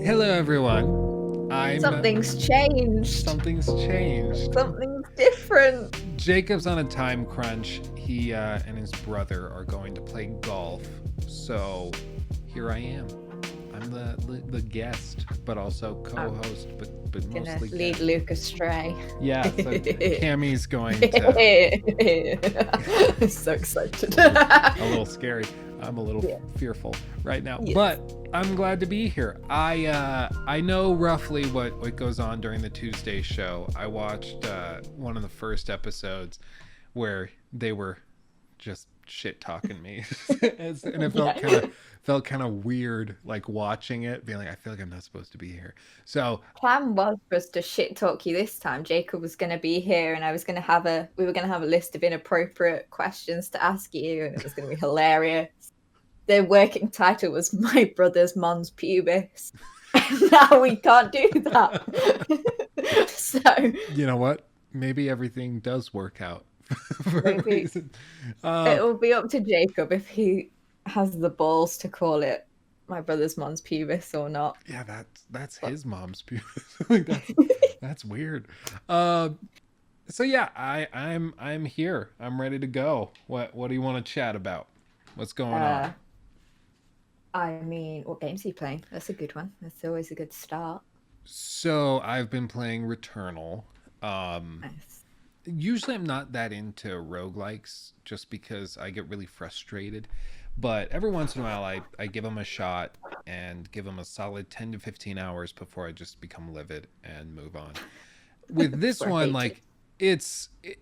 Hello, everyone. Something's changed. Something's changed. Something's different. Jacob's on a time crunch. He and his brother are going to play golf. So here I am. I'm the guest, but also co-host, but Gonna mostly lead guest. Luke astray. Yeah, so Cammie's going to. So excited. A little scary. I'm a little Yeah. fearful right now, Yes. but I'm glad to be here. I know roughly what goes on during the Tuesday show. I watched one of the first episodes where they were just shit talking me, and it felt kind of weird, like watching it, being like, I feel like I'm not supposed to be here. So Plan was for us to shit talk you this time. Jacob was going to be here, and we were gonna have a list of inappropriate questions to ask you, and it was going to be hilarious. The working title was "My Brother's Mons Pubis." And now we can't do that. So you know what? Maybe everything does work out for a maybe reason. it will be up to Jacob if he has the balls to call it "My Brother's Mons Pubis" or not. Yeah, that's his mom's like that's weird. So yeah, I'm here. I'm ready to go. What do you want to chat about? What's going on? I mean, what games are you playing? That's a good one. That's always a good start. So I've been playing Returnal. Nice. Usually I'm not that into roguelikes just because I get really frustrated. But every once in a while I give them a shot and give them a solid 10 to 15 hours before I just become livid and move on. With this Where I one, hate like it's it,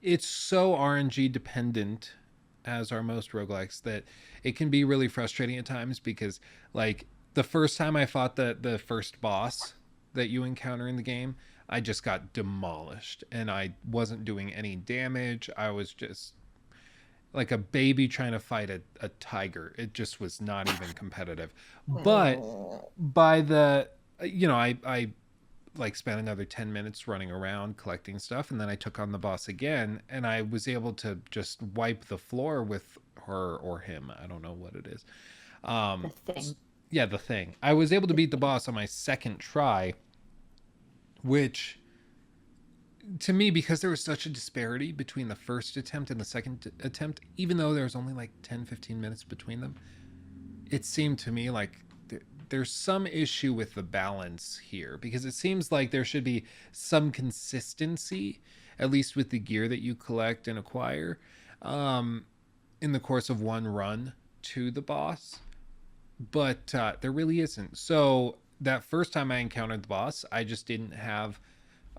it's so RNG dependent, as are most roguelikes, that it can be really frustrating at times because like the first time I fought the first boss that you encounter in the game, I just got demolished and I wasn't doing any damage. I was just like a baby trying to fight a tiger. It just was not even competitive. But it. by the I like spent another 10 minutes running around collecting stuff, and then I took on the boss again, and I was able to just wipe the floor with her or him. I don't know what it is. The um thing. yeah, the thing. I was able to beat the boss on my second try, which to me, because there was such a disparity between the first attempt and the second attempt, even though there was only like 10-15 minutes between them, it seemed to me like there's some issue with the balance here, because it seems like there should be some consistency, at least with the gear that you collect and acquire, um, in the course of one run to the boss. But there really isn't. So that first time I encountered the boss, I just didn't have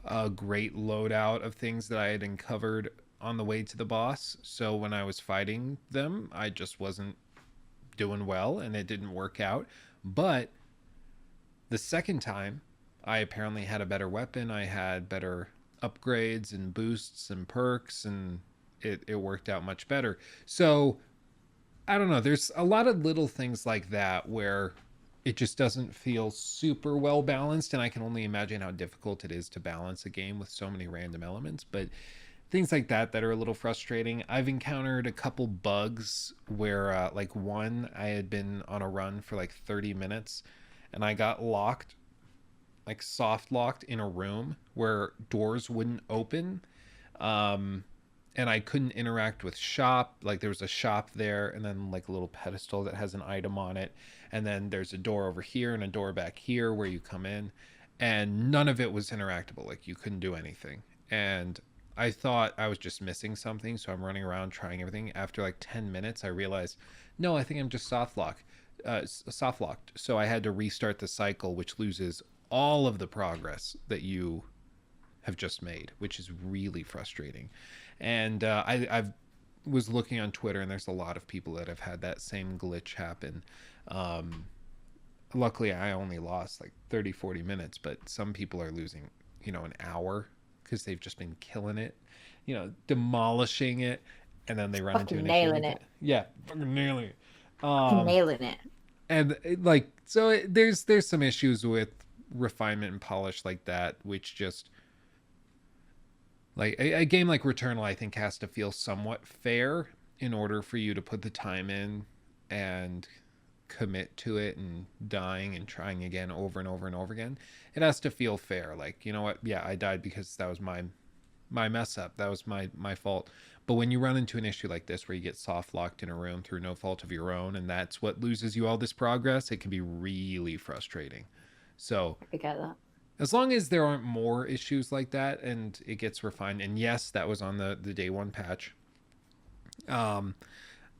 a great loadout of things that I had uncovered on the way to the boss. So when I was fighting them, I just wasn't doing well and it didn't work out. But the second time, I apparently had a better weapon. I had better upgrades and boosts and perks, and it worked out much better. So I don't know. There's a lot of little things like that where it just doesn't feel super well balanced, and I can only imagine how difficult it is to balance a game with so many random elements. But things like that are a little frustrating. I've encountered a couple bugs where like one, I had been on a run for like 30 minutes and I got locked, like soft locked in a room where doors wouldn't open. um and I couldn't interact with shop. Like there was a shop there, and then like a little pedestal that has an item on it, and then there's a door over here and a door back here where you come in, and none of it was interactable. Like you couldn't do anything. And I thought I was just missing something, so I'm running around trying everything. After like 10 minutes, I realized, no, I think I'm just soft locked. So I had to restart the cycle, which loses all of the progress that you have just made, which is really frustrating. And I've was looking on Twitter, and there's a lot of people that have had that same glitch happen. Um, Luckily, I only lost like 30-40 minutes, but some people are losing, an hour because they've just been killing it, demolishing it, and then they run into Fucking an issue nailing with it. it. Yeah, fucking nailing it. Fucking Um, nailing it. and like so, there's some issues with refinement and polish like that, which just like a game like Returnal, I think, has to feel somewhat fair in order for you to put the time in and commit to it and dying and trying again over and over and over again. It has to feel fair. Like, you know what? Yeah, I died because that was my mess up. That was my fault. But when you run into an issue like this where you get soft locked in a room through no fault of your own, and that's what loses you all this progress, it can be really frustrating. So I get that. as long as there aren't more issues like that and it gets refined, and yes, that was on the day one patch. Um,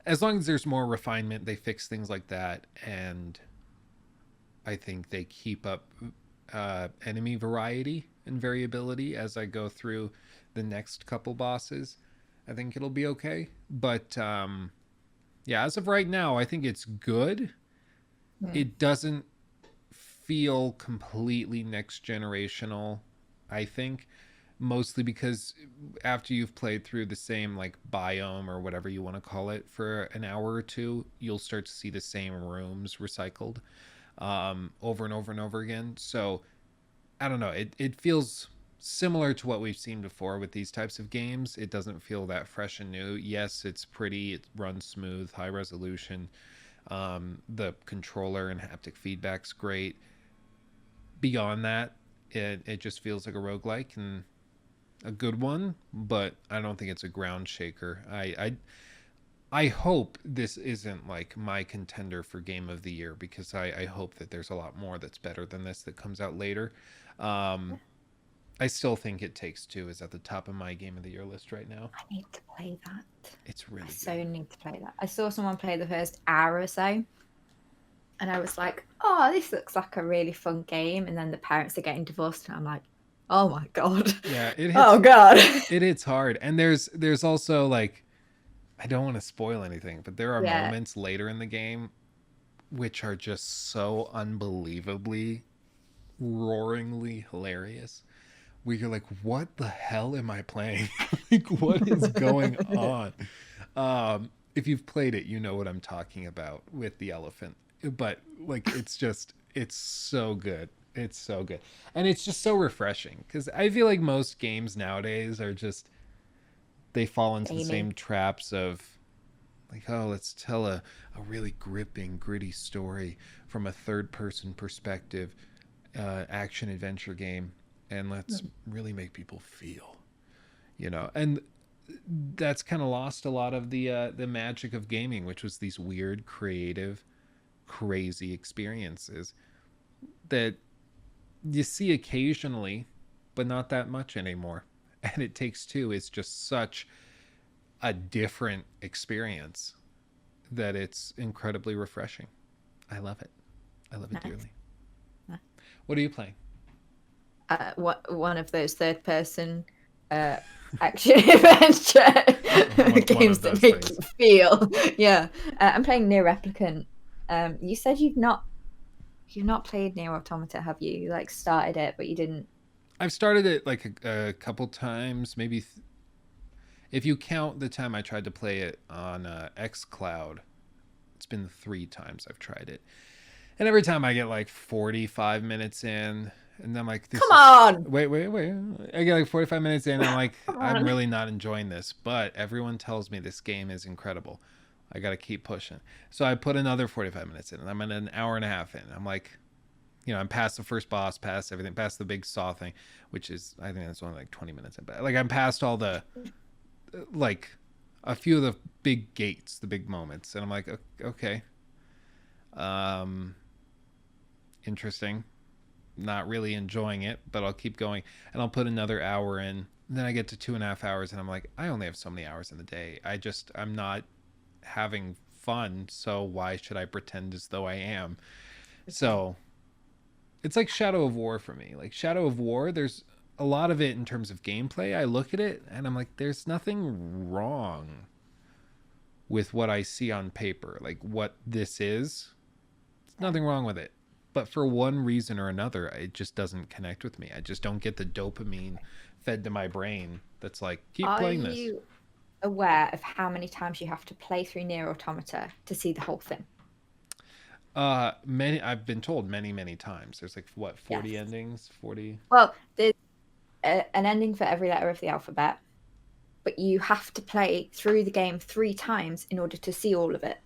as long as there's more refinement, they fix things like that, and I think they keep up enemy variety and variability as I go through the next couple bosses. I think it'll be okay. But yeah, as of right now, I think it's good. Hmm. It doesn't feel completely next generational, I think, mostly because after you've played through the same like biome or whatever you want to call it for an hour or two, you'll start to see the same rooms recycled over and over and over again. So I don't know. It feels similar to what we've seen before with these types of games. It doesn't feel that fresh and new. Yes, it's pretty. It runs smooth, high resolution. The controller and haptic feedback's great. Beyond that, it just feels like a roguelike and a good one, but I don't think it's a ground shaker. I hope this isn't like my contender for game of the year because I hope that there's a lot more that's better than this that comes out later. Um, I still think It Takes Two is at the top of my game of the year list right now. I need to play that. It's I really so good. need to play that. I saw someone play the first hour or so, and I was like, "Oh, this looks like a really fun game." And then the parents are getting divorced, and I'm like, "Oh my god, Yeah, oh god." it hits hard, and there's also like I don't want to spoil anything, but there are Yeah, moments later in the game which are just so unbelievably roaringly hilarious where you're like, what the hell am I playing? Like, what is going on? If you've played it, you know what I'm talking about with the elephant. But like, it's so good. It's so good. And it's just so refreshing because I feel like most games nowadays are just, they fall into the Amy. same traps of like, oh, let's tell a really gripping, gritty story from a third person perspective, action adventure game, and let's really make people feel, and that's kind of lost a lot of the magic of gaming, which was these weird, creative, crazy experiences that you see occasionally, but not that much anymore. And It Takes Two is just such a different experience that it's incredibly refreshing. I love it. I love it Nice. dearly. What are you playing? What one of those third person uh action adventure One games of that those make you things. feel. Yeah. I'm playing Near Replicant. You said you've not played Near Automata, have you? You like started it, but you didn't. I've started it like a couple times, maybe if you count the time I tried to play it on XCloud, it's been 3 times I've tried it. And every time I get like 45 minutes in, and I'm like, this Come is. on. Wait. I get like 45 minutes in, and I'm like, Come I'm on. really not enjoying this, but everyone tells me this game is incredible. I got to keep pushing. So I put another 45 minutes in, and I'm at an hour and a half in. I'm like, I'm past the first boss, past everything, past the big saw thing, which is, I think that's only like 20 minutes in. But like, I'm past all the, like, a few of the big gates, the big moments. And I'm like, okay. Um, Interesting. Not really enjoying it, but I'll keep going and I'll put another hour in. Then I get to 2.5 hours and I'm like, I only have so many hours in the day. I'm not having fun. So why should I pretend as though I am? So it's like Shadow of War for me. Like Shadow of War, there's a lot of it in terms of gameplay. I look at it and I'm like, there's nothing wrong with what I see on paper. Like what this is, there's nothing wrong with it. But for one reason or another, it just doesn't connect with me. I just don't get the dopamine fed to my brain that's like, keep Are playing this. you aware of how many times you have to play through Near Automata to see the whole thing? Many I've been told many times. There's like what, 40 Yes. endings, 40. Well, there's an ending for every letter of the alphabet, but you have to play through the game 3 times in order to see all of it.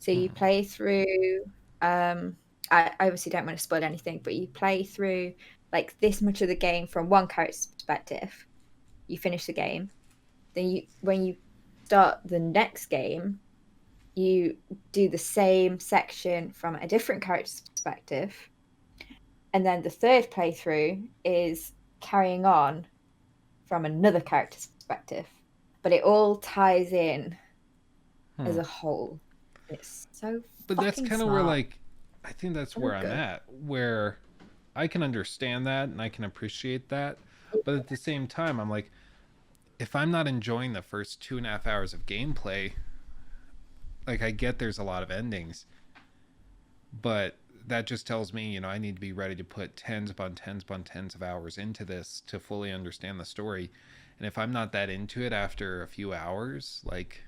So you play through. I obviously don't want to spoil anything, but you play through like this much of the game from one character's perspective. You finish the game. Then when you start the next game, you do the same section from a different character's perspective. And then the third playthrough is carrying on from another character's perspective. But it all ties in as a whole. It's so But that's fucking kind of where, smart. like, I think that's So where I'm good. at, where I can understand that and I can appreciate that. But at the same time, I'm like, if I'm not enjoying the first 2.5 hours of gameplay, like, I get there's a lot of endings, but that just tells me, I need to be ready to put tens upon tens upon tens of hours into this to fully understand the story. And if I'm not that into it after a few hours, like,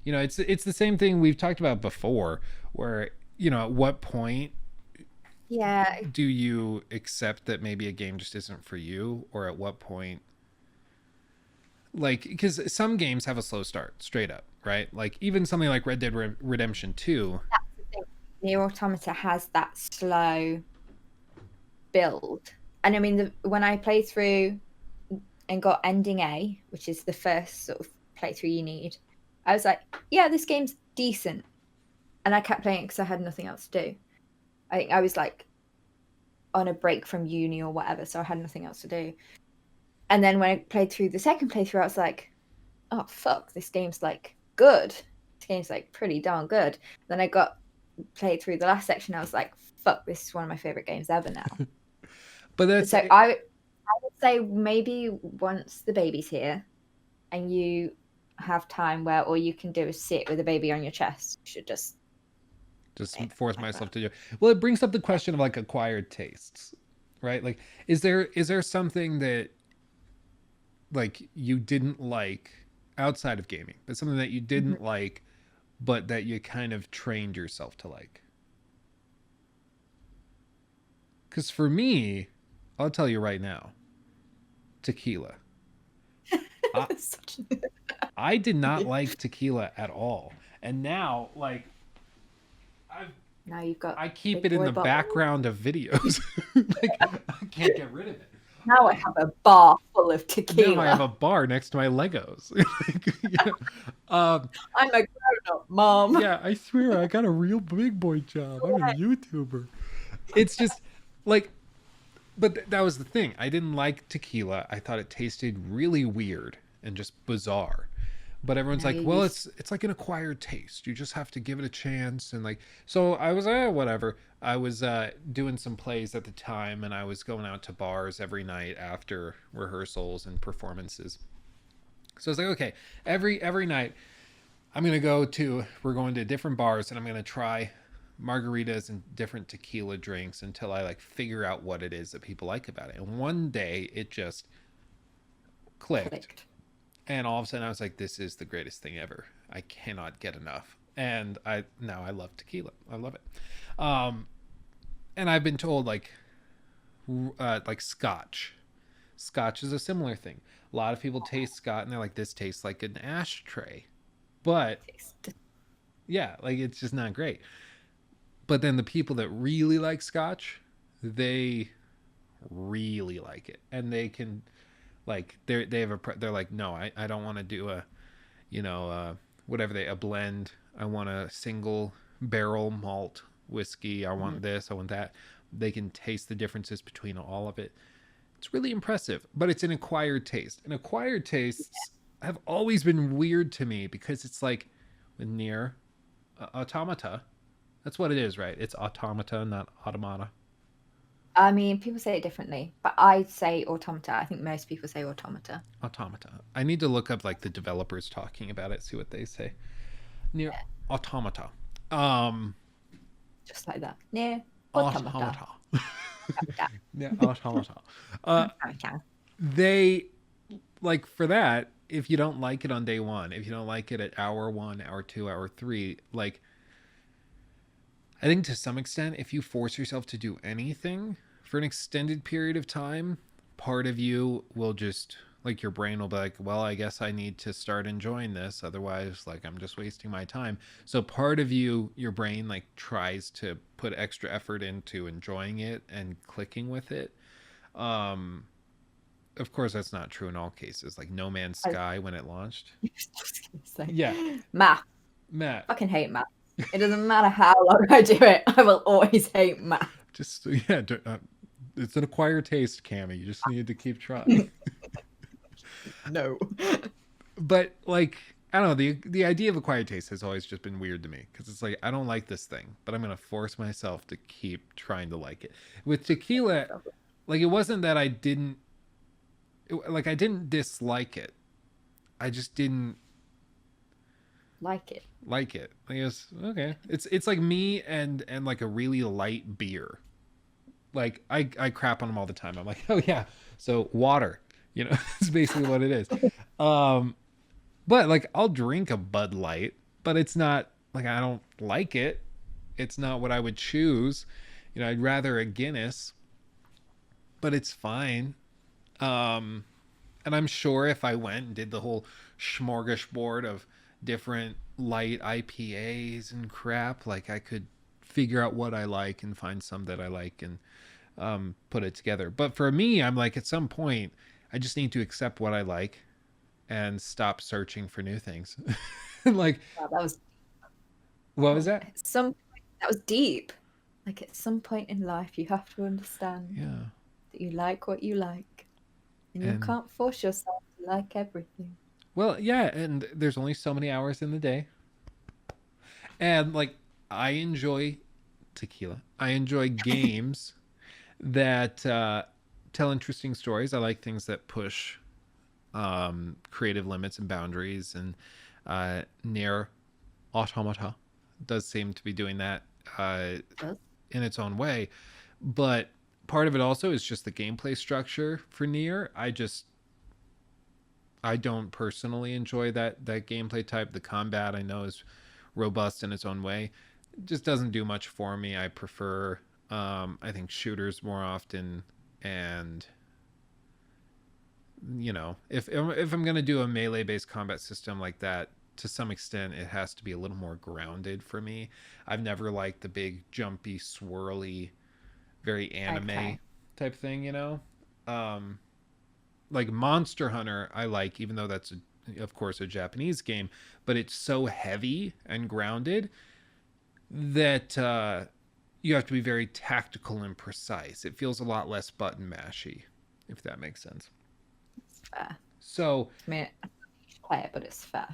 it's the same thing we've talked about before, where, at what point Yeah, do you accept that maybe a game just isn't for you, or at what point, like, because some games have a slow start straight up, right? Like, even something like Red Dead Redemption 2. that's the thing. Nier Automata has that slow build. And I mean, when I played through and got ending A, which is the first sort of playthrough you need, I was like, yeah, this game's decent. And I kept playing it because I had nothing else to do. I think I was like on a break from uni or whatever, so I had nothing else to do. And then when I played through the second playthrough, I was like, oh fuck, this game's like good. This game's like pretty darn good. Then I got played through the last section. I was like, fuck, this is one of my favorite games ever now. But that's So I would say maybe once the baby's here and you have time where all you can do is sit with a baby on your chest, you should just force like myself that. to do. Well, it brings up the question of, like, acquired tastes, right? Like, is there something that, like, you didn't like outside of gaming, but something that you Mhm. didn't like, but that you kind of trained yourself to like? Because for me, I'll tell you right now, tequila. I, Such I did not like tequila at all, and now, like, I Now you've got I keep big it in boy the bottle. background of videos. Like, I can't get rid of it. Now I have a bar full of Now I have a tequila. bar next to my Legos. Like, I'm a grown up mom. yeah, I swear I got a real big boy job. I'm a YouTuber. It's just like, but that was the thing. I didn't like tequila. I thought it tasted really weird and just bizarre. But everyone's Now like, you're well, used. it's like an acquired taste. You just have to give it a chance. And, like, so I was, whatever. I was doing some plays at the time, and I was going out to bars every night after rehearsals and performances. So I was like, okay, every night we're going to different bars, and I'm gonna try margaritas and different tequila drinks until I, like, figure out what it is that people like about it. And one day it just clicked, Clicked. and all of a sudden I was like, this is the greatest thing ever. I cannot get enough. And I love tequila. I love it. Um, and I've been told, like scotch. Scotch is a similar thing. A lot of people taste scotch and they're like, this tastes like an ashtray. But yeah, like, it's just not great. But then the people that really like scotch, they really like it. And they can, like, they're like, no, I don't want to do a, whatever a blend. I want a single barrel malt whiskey. I want this, I want that. They can taste the differences between all of it. It's really impressive, but it's an acquired taste. And acquired tastes have always been weird to me, because it's like with Nier Automata. That's what it is, right? It's automata, not automata. I mean, people say it differently, but I say automata. I think most people say automata. Automata. I need to look up, like, the developers talking about it, see what they say. Near automata. Um, Just like that. Yeah, automata. automata. Yeah, automata. Uh, Automata. they, like, for that, if you don't like it on day one, if you don't like it at hour one, hour two, hour three, like, I think to some extent, if you force yourself to do anything for an extended period of time, part of you will just like your brain will be like, well, I guess I need to start enjoying this, otherwise like I'm just wasting my time. So part of you, your brain like tries to put extra effort into enjoying it and clicking with it. um of course that's not true in all cases, like No Man's I was Sky when it launched. just gonna Yeah, say math. Matt, Fucking hate math. It doesn't matter how long I do it, I will always hate math. just yeah, it's an acquired taste, Cammy. You just need to keep trying. No. But like, I don't know, the idea of acquired taste has always just been weird to me, because it's like I don't like this thing, but I'm gonna force myself to keep trying to like it. With tequila, like it wasn't that I didn't dislike it. I just didn't Like it. like it. Like it was okay. It's like me and like a really light beer. Like I crap on them all the time. I'm like, oh yeah, so water. You know, it's basically what it is. Um, But like I'll drink a Bud Light, but it's not like I don't like it. It's not what I would choose. You know, I'd rather a Guinness, but it's fine. Um and I'm sure if I went and did the whole smorgasbord of different light IPAs and crap, like I could figure out what I like and find some that I like and put it together. But for me, I'm like at some point I just need to accept what I like and stop searching for new things. Like, Wow, that was what was that? at some point, that was deep. Like at some point in life, you have to understand Yeah. that you like what you like, and you And can't force yourself to like everything. well, yeah, and there's only so many hours in the day. And like I enjoy tequila. I enjoy games that tell interesting stories. I like things that push creative limits and boundaries, and Near Automata does seem to be doing that Does in its own way. But part of it also is just the gameplay structure for Near. I don't personally enjoy that gameplay type. The combat I know is robust in its own way. It just doesn't do much for me. I prefer I think shooters more often, and you know, if I'm gonna do a melee based combat system like that, to some extent it has to be a little more grounded for me. I've never liked the big jumpy swirly very anime okay. type thing, you know. um like Monster Hunter I like, even though that's of course a Japanese game, but it's so heavy and grounded that you have to be very tactical and precise. It feels a lot less button mashy, if that makes sense. It's fair. So I mean, I should play it, but it's fair.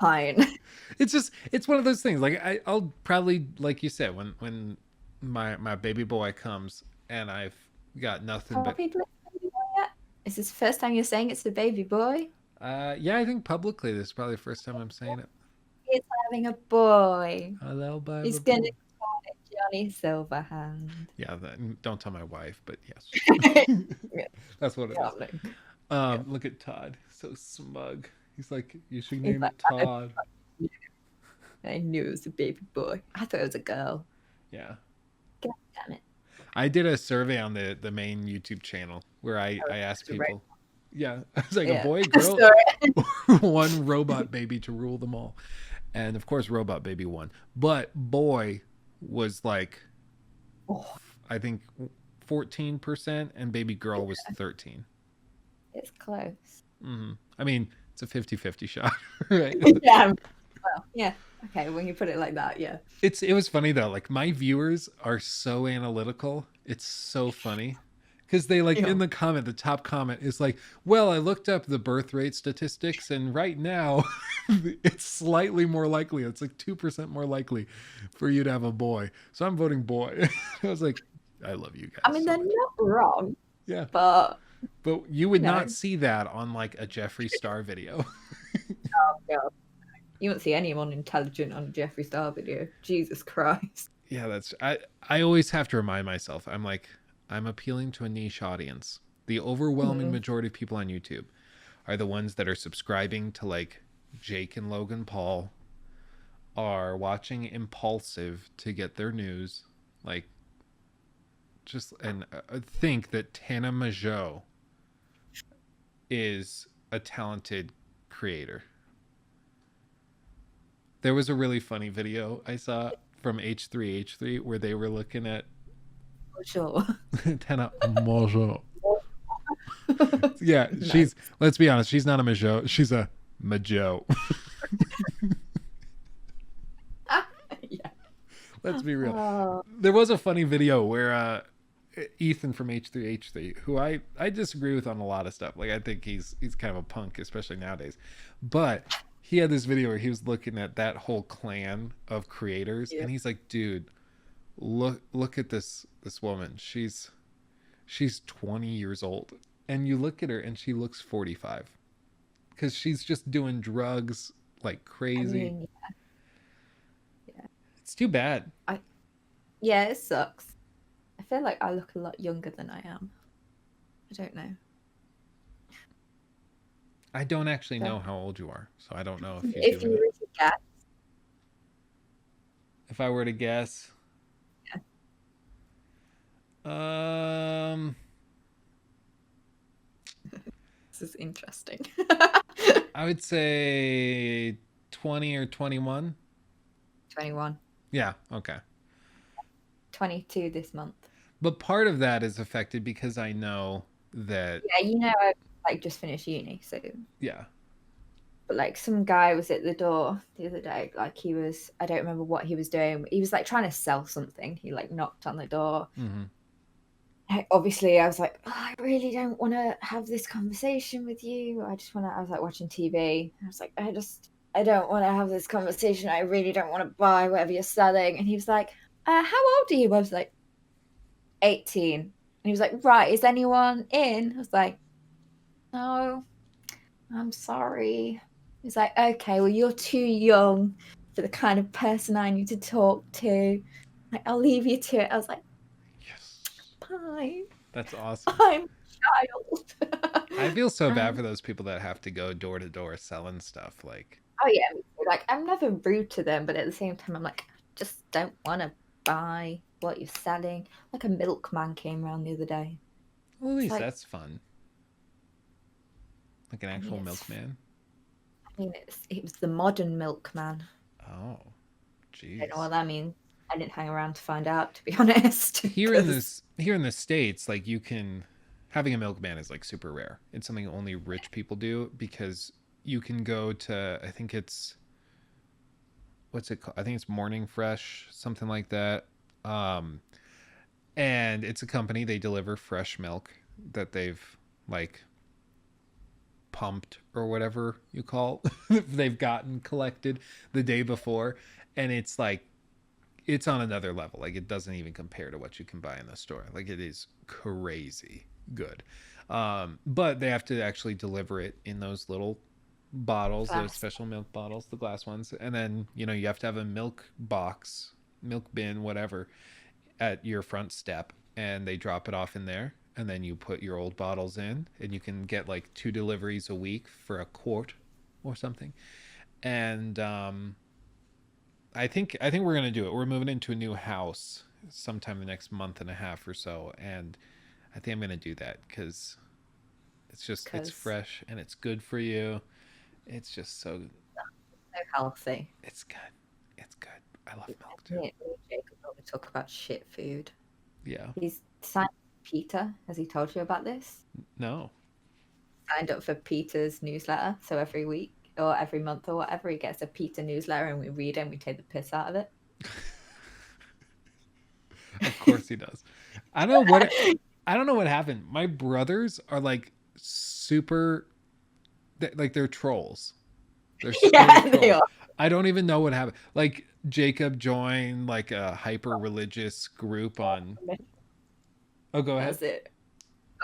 Fine. it's just it's one of those things. Like I'll probably, like you said, when my baby boy comes and I've got nothing Are but people baby boy yet? Is this the first time you're saying it's a baby boy? yeah, I think publicly this is probably the first time I'm saying it. He's having a boy. Hello, He's baby gonna boy. call it Johnny Silverhand. Yeah, don't tell my wife, but yes, Yeah, that's what it yeah, is. look, yeah. Look at Todd, so smug. He's like, you should He's name like, it Todd. I knew it was a baby boy. I thought it was a girl. Yeah, God damn it. I did a survey on the main YouTube channel where I asked Right. people. Yeah, I was like a Yeah. boy, girl, Sorry. one robot baby to rule them all, and of course, robot baby won. But boy was like, Oh, I think 14%, and baby girl was 13. it's close. I mean, it's a 50-50 shot, right? Yeah. Well, yeah. Okay, when you put it like that, yeah. It was funny though. Like my viewers are so analytical. It's so funny because they like Yeah. in the top comment is like, "Well, I looked up the birth rate statistics, and right now, it's slightly more likely. It's like 2% more likely for you to have a boy. So I'm voting boy." I was like, "I love you I guys mean, so they're much." not wrong, Yeah, but but you you would know, not see that on like a Jeffree Star video. oh God, you won't see anyone intelligent on a Jeffree Star video. Jesus Christ. Yeah, that's I always have to remind myself. I'm like, I'm appealing to a niche audience. The overwhelming Mm. majority of people on YouTube are the ones that are subscribing to like Jake and Logan Paul, are watching Impulsive to get their news, like just and think that Tana Majot is a talented creator. There was a really funny video I saw from H3H3 where they were looking at For sure. Tana Mojo. Yeah, Nice. she's, let's be honest, she's not a Majo, she's a Majo. Yeah. Let's be real. Oh, There was a funny video where Ethan from H3H3, who I disagree with on a lot of stuff. Like I think he's kind of a punk, especially nowadays. But he had this video where he was looking at that whole clan of creators, yeah. and he's like, dude, look at this woman. She's 20 years old, and you look at her and she looks 45 because she's just doing drugs like I crazy. mean, yeah. It's too bad. Yeah, it sucks. I feel like I look a lot younger than I am. I don't know. I don't actually So, know how old you are, so I don't know if you've if you given it. were to guess, If I were to guess, yeah, um, this is interesting. I would say 20 or 21. 21. Yeah, okay. 22 this month. But part of that is affected because I know that, Yeah, you know, I like just finished uni, so yeah. but like some guy was at the door the other day, like he was, I don't remember what he was doing. He was like trying to sell something. He like knocked on the door. Mm-hmm. Obviously, I was like, oh, I really don't want to have this conversation with you. I was like watching TV. I was like, I don't want to have this conversation. I really don't want to buy whatever you're selling. And he was like, how old are you? I was like, 18. And he was like, right, is anyone in? I was like, no, I'm sorry. He's like, okay, well, you're too young for the kind of person I need to talk to. Like, I'll leave you to it. I was like, Yes. bye. That's awesome. I'm a child. I feel so bad for those people that have to go door to door selling stuff. Like, Oh yeah, like I'm never rude to them, but at the same time, I'm like, just don't want to buy what you're selling. Like a milkman came around the other day. well, at It's least like, that's fun. Like an I mean, actual milkman. it was the modern milkman. Oh, I don't know jeez. what that means. I didn't hang around to find out, to be honest. Here in the States, like you can, having a milkman is like super rare. It's something only rich people do because you can go to, I think it's, what's it called? I think it's Morning Fresh, something like that. Um, and it's a company, they deliver fresh milk that they've like pumped or whatever you call they've gotten collected the day before, and it's like it's on another level. Like it doesn't even compare to what you can buy in the store. Like it is crazy good. But they have to actually deliver it in those little bottles, those Class. special milk bottles, the glass ones, and then you have to have a milk box, milk bin, whatever, at your front step, and they drop it off in there, and then you put your old bottles in, and you can get like 2 deliveries a week for a quart or something. And I think we're gonna do it. We're moving into a new house sometime the next month and a half or so, and I think I'm gonna do that because it's Because fresh and it's good for you. It's just so so healthy. it's good. It's good. I love milk too. Me and Jacob always talk about shit food. Yeah. He's signed up for Peter. Has he told you about this? No. Signed up for Peter's newsletter. So every week or every month or whatever, he gets a Peter newsletter and we read it and we take the piss out of it. Of course he does. I don't know what I don't know what happened. My brothers are like super like they're trolls. They're super Yeah, they trolls. are. I don't even know what happened. Like Jacob joined like a hyper religious group on. Oh, go ahead. That's it.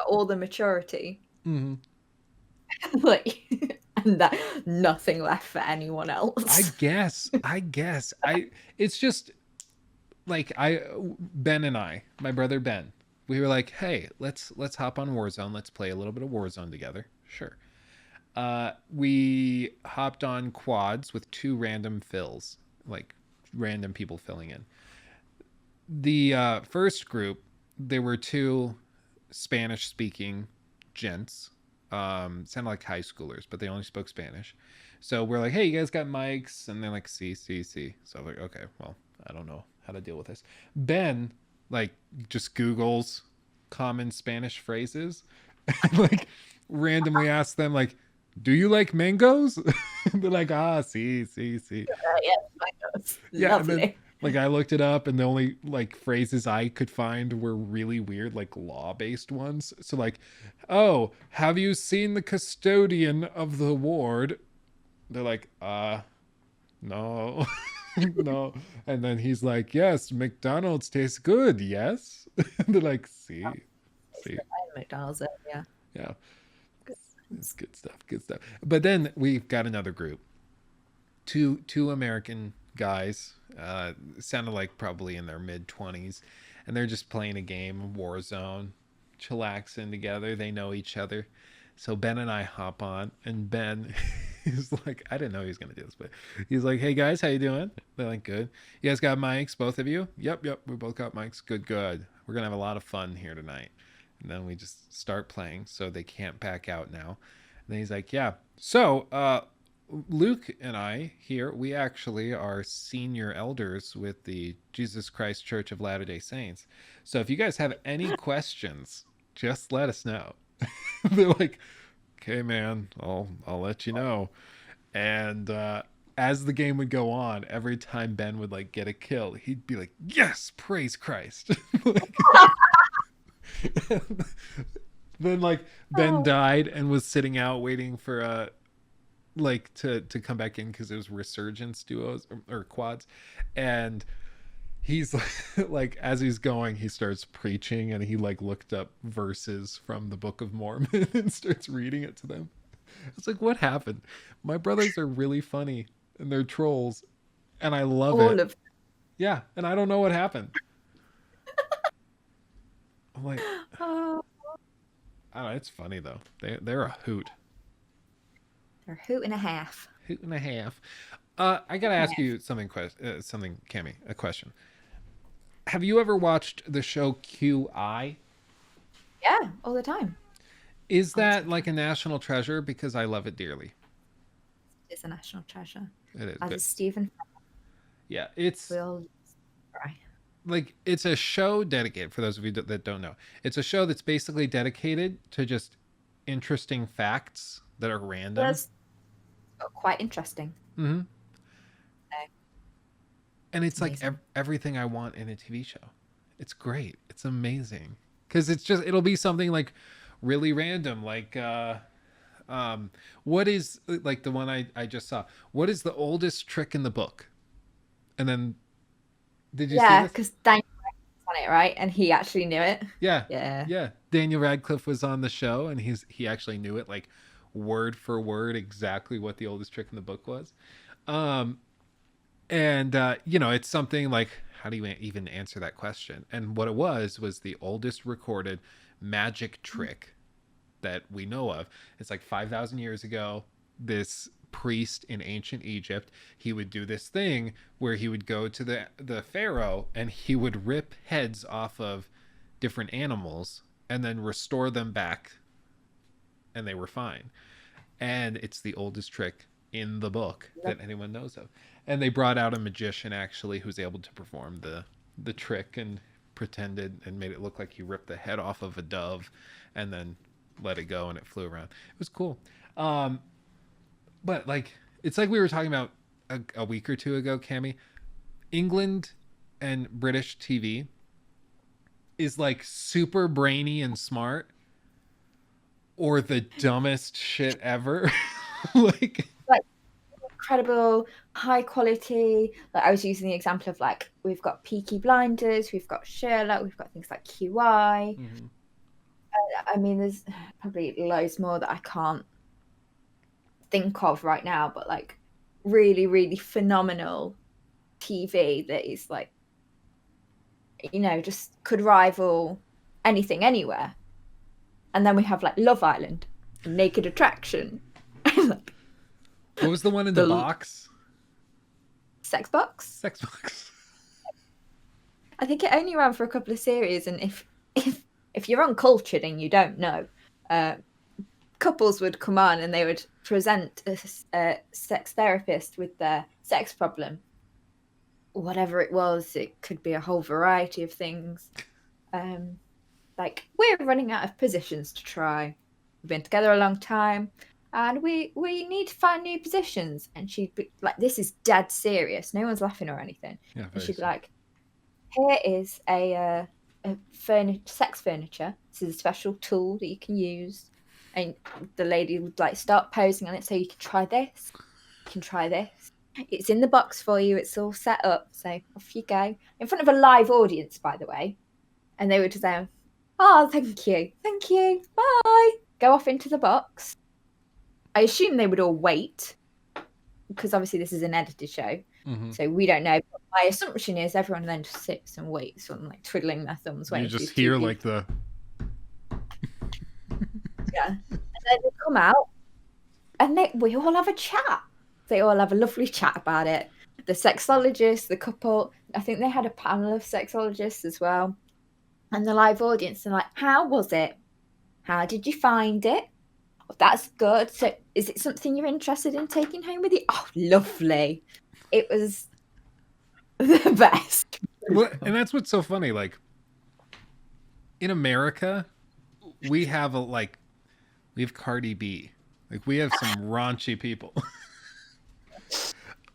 All the maturity. Hmm. Like, and that nothing left for anyone I else. guess. I guess. It's just like Ben and I, my brother Ben, we were like, hey, let's hop on Warzone. Let's play a little bit of Warzone together. Sure. We hopped on quads with two random fills, like random people filling in. The first group, there were two Spanish speaking gents. sounded like high schoolers, but they only spoke Spanish. So we're like, hey, you guys got mics? And they're like, see, see, see. So I'm like, okay, well, I don't know how to deal with this. Ben, like, just Googles common Spanish phrases and, like, randomly asks them, like, do you like mangoes? They're like, ah, see, see, see. Yeah, my God. Yeah, and then Lovely. like I looked it up, and the only like phrases I could find were really weird, like law-based ones. So like, oh, have you seen the custodian of the ward? They're like, no, no. And then he's like, yes, McDonald's tastes good. Yes. They're like, see, see, McDonald's, yeah. yeah, Good. it's good stuff, good stuff. But then we've got another group, two American guys, sounded like probably in their mid 20s, and they're just playing a game, Warzone, chillaxing together. They know each other. So Ben and I hop on, and Ben is like, I didn't know he was gonna do this, but he's like, "Hey guys, how you doing?" They're like, "Good." You guys got mics, both of you? Yep, yep. We both got mics. Good, good. We're gonna have a lot of fun here tonight. And then we just start playing, so they can't back out now. And then he's like, "Yeah. So, Luke and I here, we actually are senior elders with the Jesus Christ Church of Latter-day Saints. So if you guys have any questions, just let us know." They're like, "Okay, man, I'll let you know." And as the game would go on, every time Ben would like get a kill, he'd be like, "Yes, praise Christ." Like, then like Ben Oh, died and was sitting out waiting for like to come back in because it was resurgence duos or quads, and he's like as he's going, he starts preaching, and he like looked up verses from the Book of Mormon and starts reading it to them. It's like, what happened? My brothers are really funny and they're trolls, and I love all it. of Yeah, and I don't know what happened. I'm like, oh, I don't know, it's funny though. They're a hoot. they're a hoot and a half. Hoot and a half. I gotta ask you something. Something, Cammy. A question. Have you ever watched the show QI? Yeah, all the time. Is All the that time. like a national treasure? Because I love it dearly. It's a national treasure. It is As a good. Stephen, Yeah, it's we'll try. like it's a show dedicated, for those of you that don't know. It's a show that's basically dedicated to just interesting facts that are random. That's quite interesting. Hmm. So, And it's it's like amazing. everything I want in a TV show. It's great. It's amazing. Because it'll be something like really random, like um what is like the one I just saw, what is the oldest trick in the book? And then, did you see Yeah, this? because Daniel was on it, right? And he actually knew it. Yeah, Yeah. yeah, Daniel Radcliffe was on the show, and he actually knew it, like, word for word, exactly what the oldest trick in the book was. um and it's something like, how do you even answer that question? And what it was the oldest recorded magic trick that we know of. It's like 5,000 years ago. This priest in ancient Egypt, he would do this thing where he would go to the pharaoh, and he would rip heads off of different animals and then restore them back, and they were fine. And it's the oldest trick in the book that anyone knows of. And they brought out a magician actually who's able to perform the trick, and pretended and made it look like he ripped the head off of a dove and then let it go and it flew around. It was cool. Um, but like, it's like we were talking about a week or two ago, Cami. England and British TV is like super brainy and smart, or the dumbest shit ever. Like, Like incredible, high quality. Like I was using the example of like we've got Peaky Blinders, we've got Sherlock, we've got things like QI. mhm. I mean, there's probably loads more that I can't think of right now, but like really, really phenomenal TV that is like, just could rival anything anywhere. And then we have like Love Island, Naked Attraction, like What was the one in the the box? Sex Box. Sex box. I think it only ran for a couple of series, and if you're uncultured and you don't know, couples would come on and they would present a sex therapist with their sex problem, whatever it was. It could be a whole variety of things. Like, we're running out of positions to try. We've been together a long time, and we need to find new positions. And she'd be like, "This is dead serious. No one's laughing or anything." Yeah, And very she'd be so. like, "Here is a sex furniture. This is a special tool that you can use." And the lady would like start posing on it, so you can try this, you can try this. It's in the box for you. It's all set up. So off you go in front of a live audience, by the way. And they would say, "Oh, thank you, bye." Go off into the box. I assume they would all wait because obviously this is an edited show, so we don't know. But my assumption is everyone then just sits and waits, and like twiddling their thumbs, You waiting for just these two hear people. like the Yeah, and then they come out, and we all have a chat. They all have a lovely chat about it. The sexologist, the couple. I think they had a panel of sexologists as well, and the live audience. And like, how was it? How did you find it? Oh, that's good. So, is it something you're interested in taking home with you? Oh, lovely. It was the best. well, and that's what's so funny. Like in America, we have we have Cardi B. Like we have some raunchy people.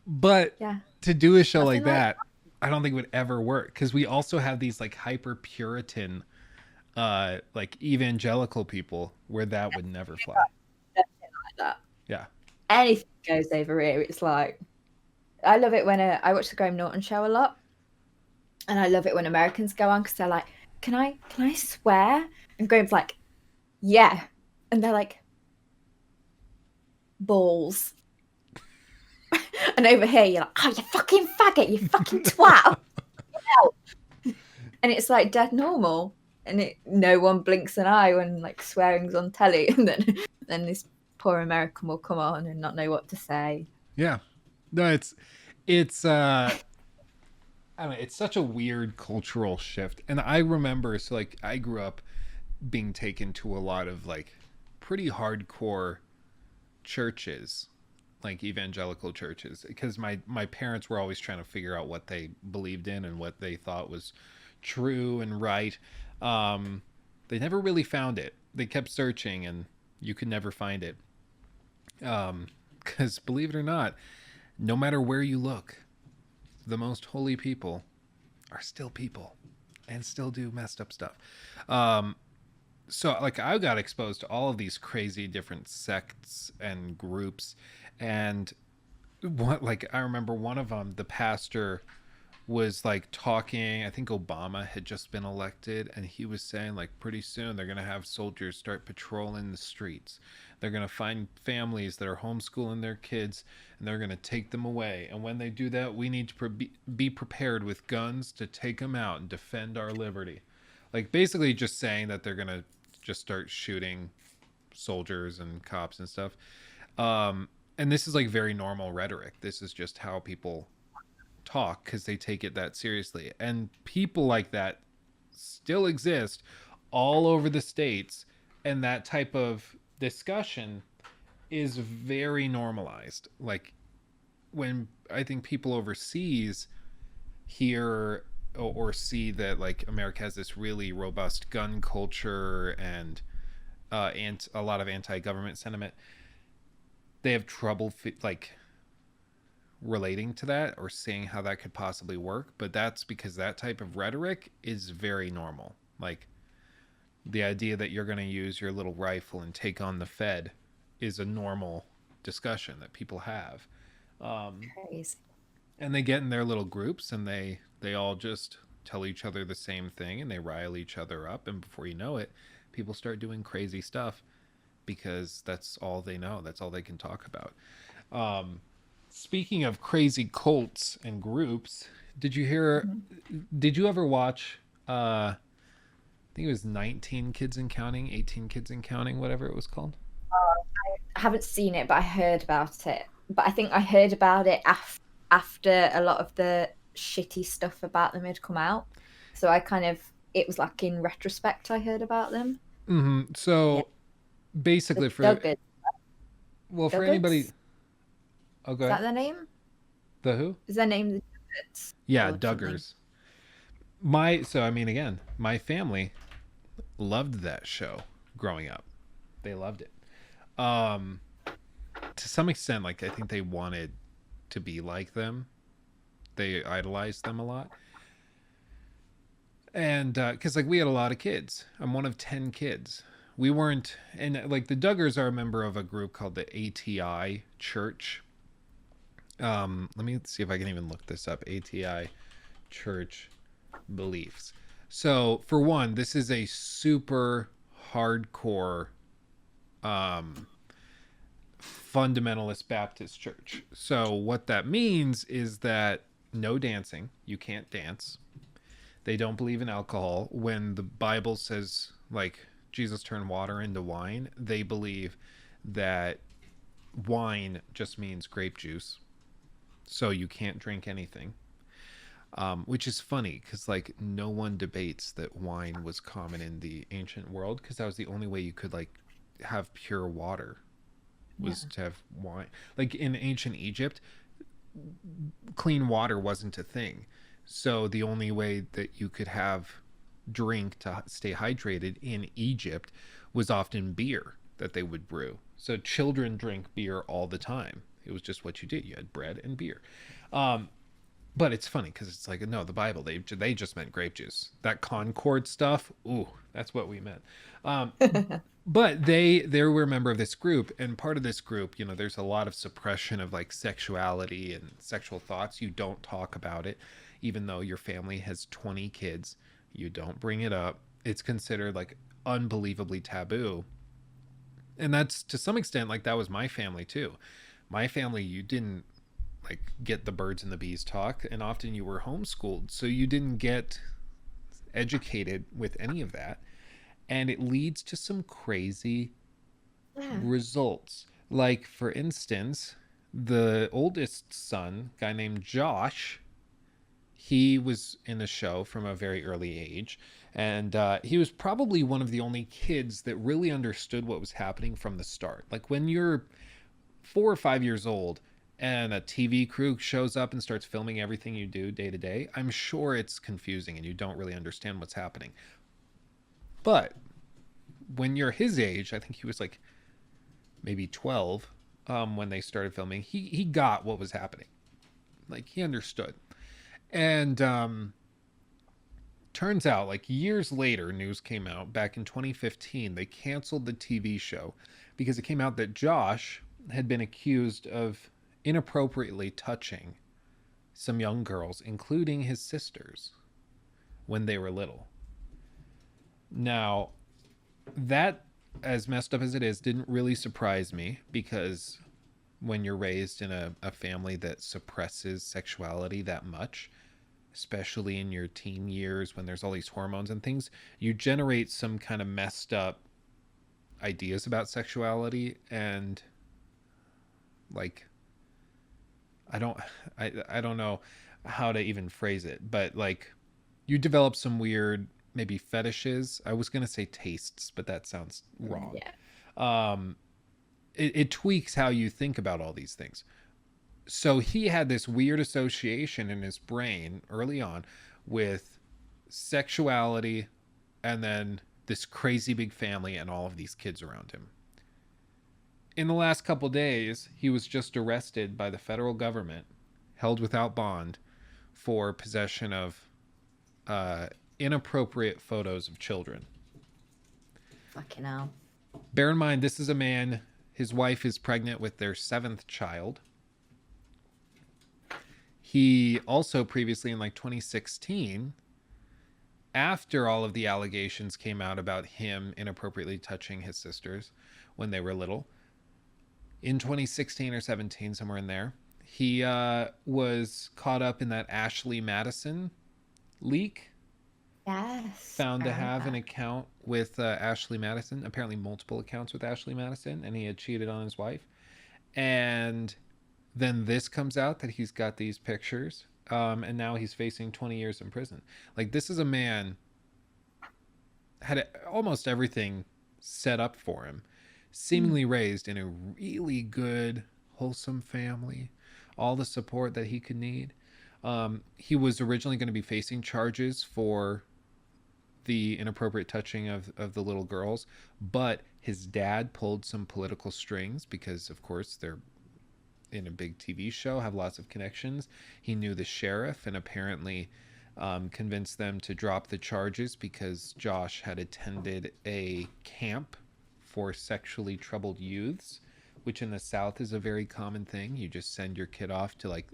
But Yeah, to do a show nothing like like that, I don't think would ever work because we also have these like hyper Puritan, like evangelical people where that would never fly. nothing like that. Yeah. Anything goes over here. It's like, I love it when I watch the Graham Norton show a lot, and I love it when Americans go on because they're like, can I swear? And Graham's like, yeah, and they're like, balls. And over here, you're like, "Oh, you fucking faggot, you fucking twat." And it's like dead normal. And no one blinks an eye when like swearing's on telly. And then this poor American will come on and not know what to say. Yeah. No, it's I don't know, it's such a weird cultural shift. And I remember so like I grew up being taken to a lot of like pretty hardcore churches, like evangelical churches, because my parents were always trying to figure out what they believed in and what they thought was true and right. They never really found it. They kept searching and you could never find it. Because believe it or not, no matter where you look, the most holy people are still people and still do messed up stuff. Um, so like I got exposed to all of these crazy different sects and groups, and what like I remember one of them, the pastor was like talking. I think Obama had just been elected, and he was saying like pretty soon they're gonna have soldiers start patrolling the streets. They're gonna find families that are homeschooling their kids, and they're gonna take them away. And when they do that, we need to be prepared with guns to take them out and defend our liberty. Like basically just saying that they're gonna just start shooting soldiers and cops and stuff. And this is like very normal rhetoric. This is just how people talk because they take it that seriously. And people like that still exist all over the states. And that type of discussion is very normalized. Like when I think people overseas hear or see that like America has this really robust gun culture and a lot of anti-government sentiment, they have trouble like relating to that or seeing how that could possibly work. But that's because that type of rhetoric is very normal. Like the idea that you're going to use your little rifle and take on the Fed is a normal discussion that people have. Um, Crazy. and they get in their little groups and they all just tell each other the same thing and they rile each other up, and before you know it, people start doing crazy stuff because that's all they know, that's all they can talk about. um, Speaking of crazy cults and groups, did you hear, Mhm. did you ever watch I think it was 19 Kids and Counting, 18 Kids and Counting, whatever it was called? I haven't seen it, but I heard about it. But I think I heard about it after a lot of the shitty stuff about them had come out. So I kind of, it was like in retrospect I heard about them. Mm-hmm. Yeah. So The basically for Duggars. well for anybody. Duggars? Is Okay, that their name? the who? Is their name the Duggars Yeah, or something? Duggars. My so I mean again, my family loved that show growing up. They loved it. Um, to some extent, like I think they wanted to be like them. They idolized them a lot, and because like we had a lot of kids, I'm one of 10 kids. We weren't, and like the Duggars are a member of a group called the ATI Church. Let me see if I can even look this up. ATI Church beliefs. So for one, this is a super hardcore um, fundamentalist Baptist church. So what that means is that no dancing. You can't dance. They don't believe in alcohol. When the Bible says like Jesus turned water into wine, they believe that wine just means grape juice. So you can't drink anything. Which is funny because like no one debates that wine was common in the ancient world because that was the only way you could like have pure water Yeah. was to have wine. Like in ancient Egypt, clean water wasn't a thing. So the only way that you could have drink to stay hydrated in Egypt was often beer that they would brew. So children drink beer all the time. It was just what you did. You had bread and beer. Um, but it's funny because it's like no, the Bible they just meant grape juice. That Concord stuff, ooh, that's what we meant. Um, but they were a member of this group, and part of this group, you know, there's a lot of suppression of like sexuality and sexual thoughts. You don't talk about it, even though your family has 20 kids. You don't bring it up. It's considered like unbelievably taboo, and that's to some extent like that was my family too. My family, you didn't like get the birds and the bees talk, and often you were homeschooled, so you didn't get educated with any of that, and it leads to some crazy Yeah. results. Like for instance, the oldest son, guy named Josh, he was in a show from a very early age, and he was probably one of the only kids that really understood what was happening from the start. Like when you're 4 or 5 years old and a TV crew shows up and starts filming everything you do day to day, I'm sure it's confusing and you don't really understand what's happening. But when you're his age, I think he was like maybe 12 when they started filming, he got what was happening. Like he understood. And turns out, like years later, news came out back in 2015, they canceled the TV show because it came out that Josh had been accused of inappropriately touching some young girls, including his sisters, when they were little. Now, that, as messed up as it is, didn't really surprise me because when you're raised in a family that suppresses sexuality that much, especially in your teen years when there's all these hormones and things, you generate some kind of messed up ideas about sexuality and like I don't I don't know how to even phrase it, but like you develop some weird maybe fetishes. I was gonna say tastes, but that sounds wrong. Yeah. Um, it tweaks how you think about all these things. So he had this weird association in his brain early on with sexuality and then this crazy big family and all of these kids around him. In the last couple days, he was just arrested by the federal government, held without bond for possession of uh, inappropriate photos of children. Fucking hell. Bear in mind, this is a man, his wife is pregnant with their seventh child. He also previously, in like 2016, after all of the allegations came out about him inappropriately touching his sisters when they were little, in 2016 or 17, somewhere in there, he was caught up in that Ashley Madison leak. Yes. Found I to remember have an that. account with Ashley Madison, apparently multiple accounts with Ashley Madison, and he had cheated on his wife. And then this comes out that he's got these pictures, and now he's facing 20 years in prison. Like this is a man had almost everything set up for him. seemingly raised in a really good, wholesome family, all the support that he could need. He was originally going to be facing charges for the inappropriate touching of the little girls, but his dad pulled some political strings because, of course, they're in a big TV show, have lots of connections. He knew the sheriff and apparently convinced them to drop the charges because Josh had attended a camp for sexually troubled youths, which in the South is a very common thing. You just send your kid off to like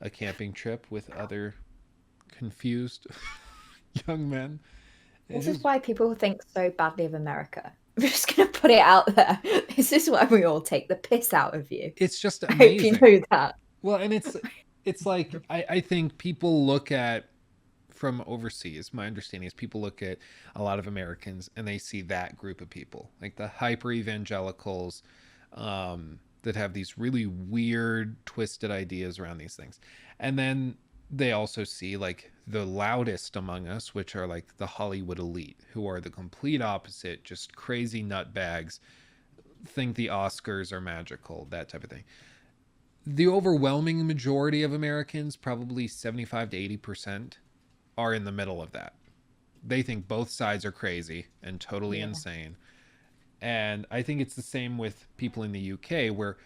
a camping trip with other confused young men. It This is is, why people think so badly of America. I'm just going to put it out there. This is why we all take the piss out of you. it's just I hope you amazing. know that. Well, and it's like I think people look at from overseas, my understanding is people look at a lot of Americans and they see that group of people, like the hyper evangelicals, that have these really weird, twisted ideas around these things. And then they also see like the loudest among us, which are like the Hollywood elite, who are the complete opposite, just crazy nutbags, think the Oscars are magical, that type of thing. The overwhelming majority of Americans, probably 75 to 80%, are in the middle of that. They think both sides are crazy and totally Yeah. insane. And I think it's the same with people in the UK, where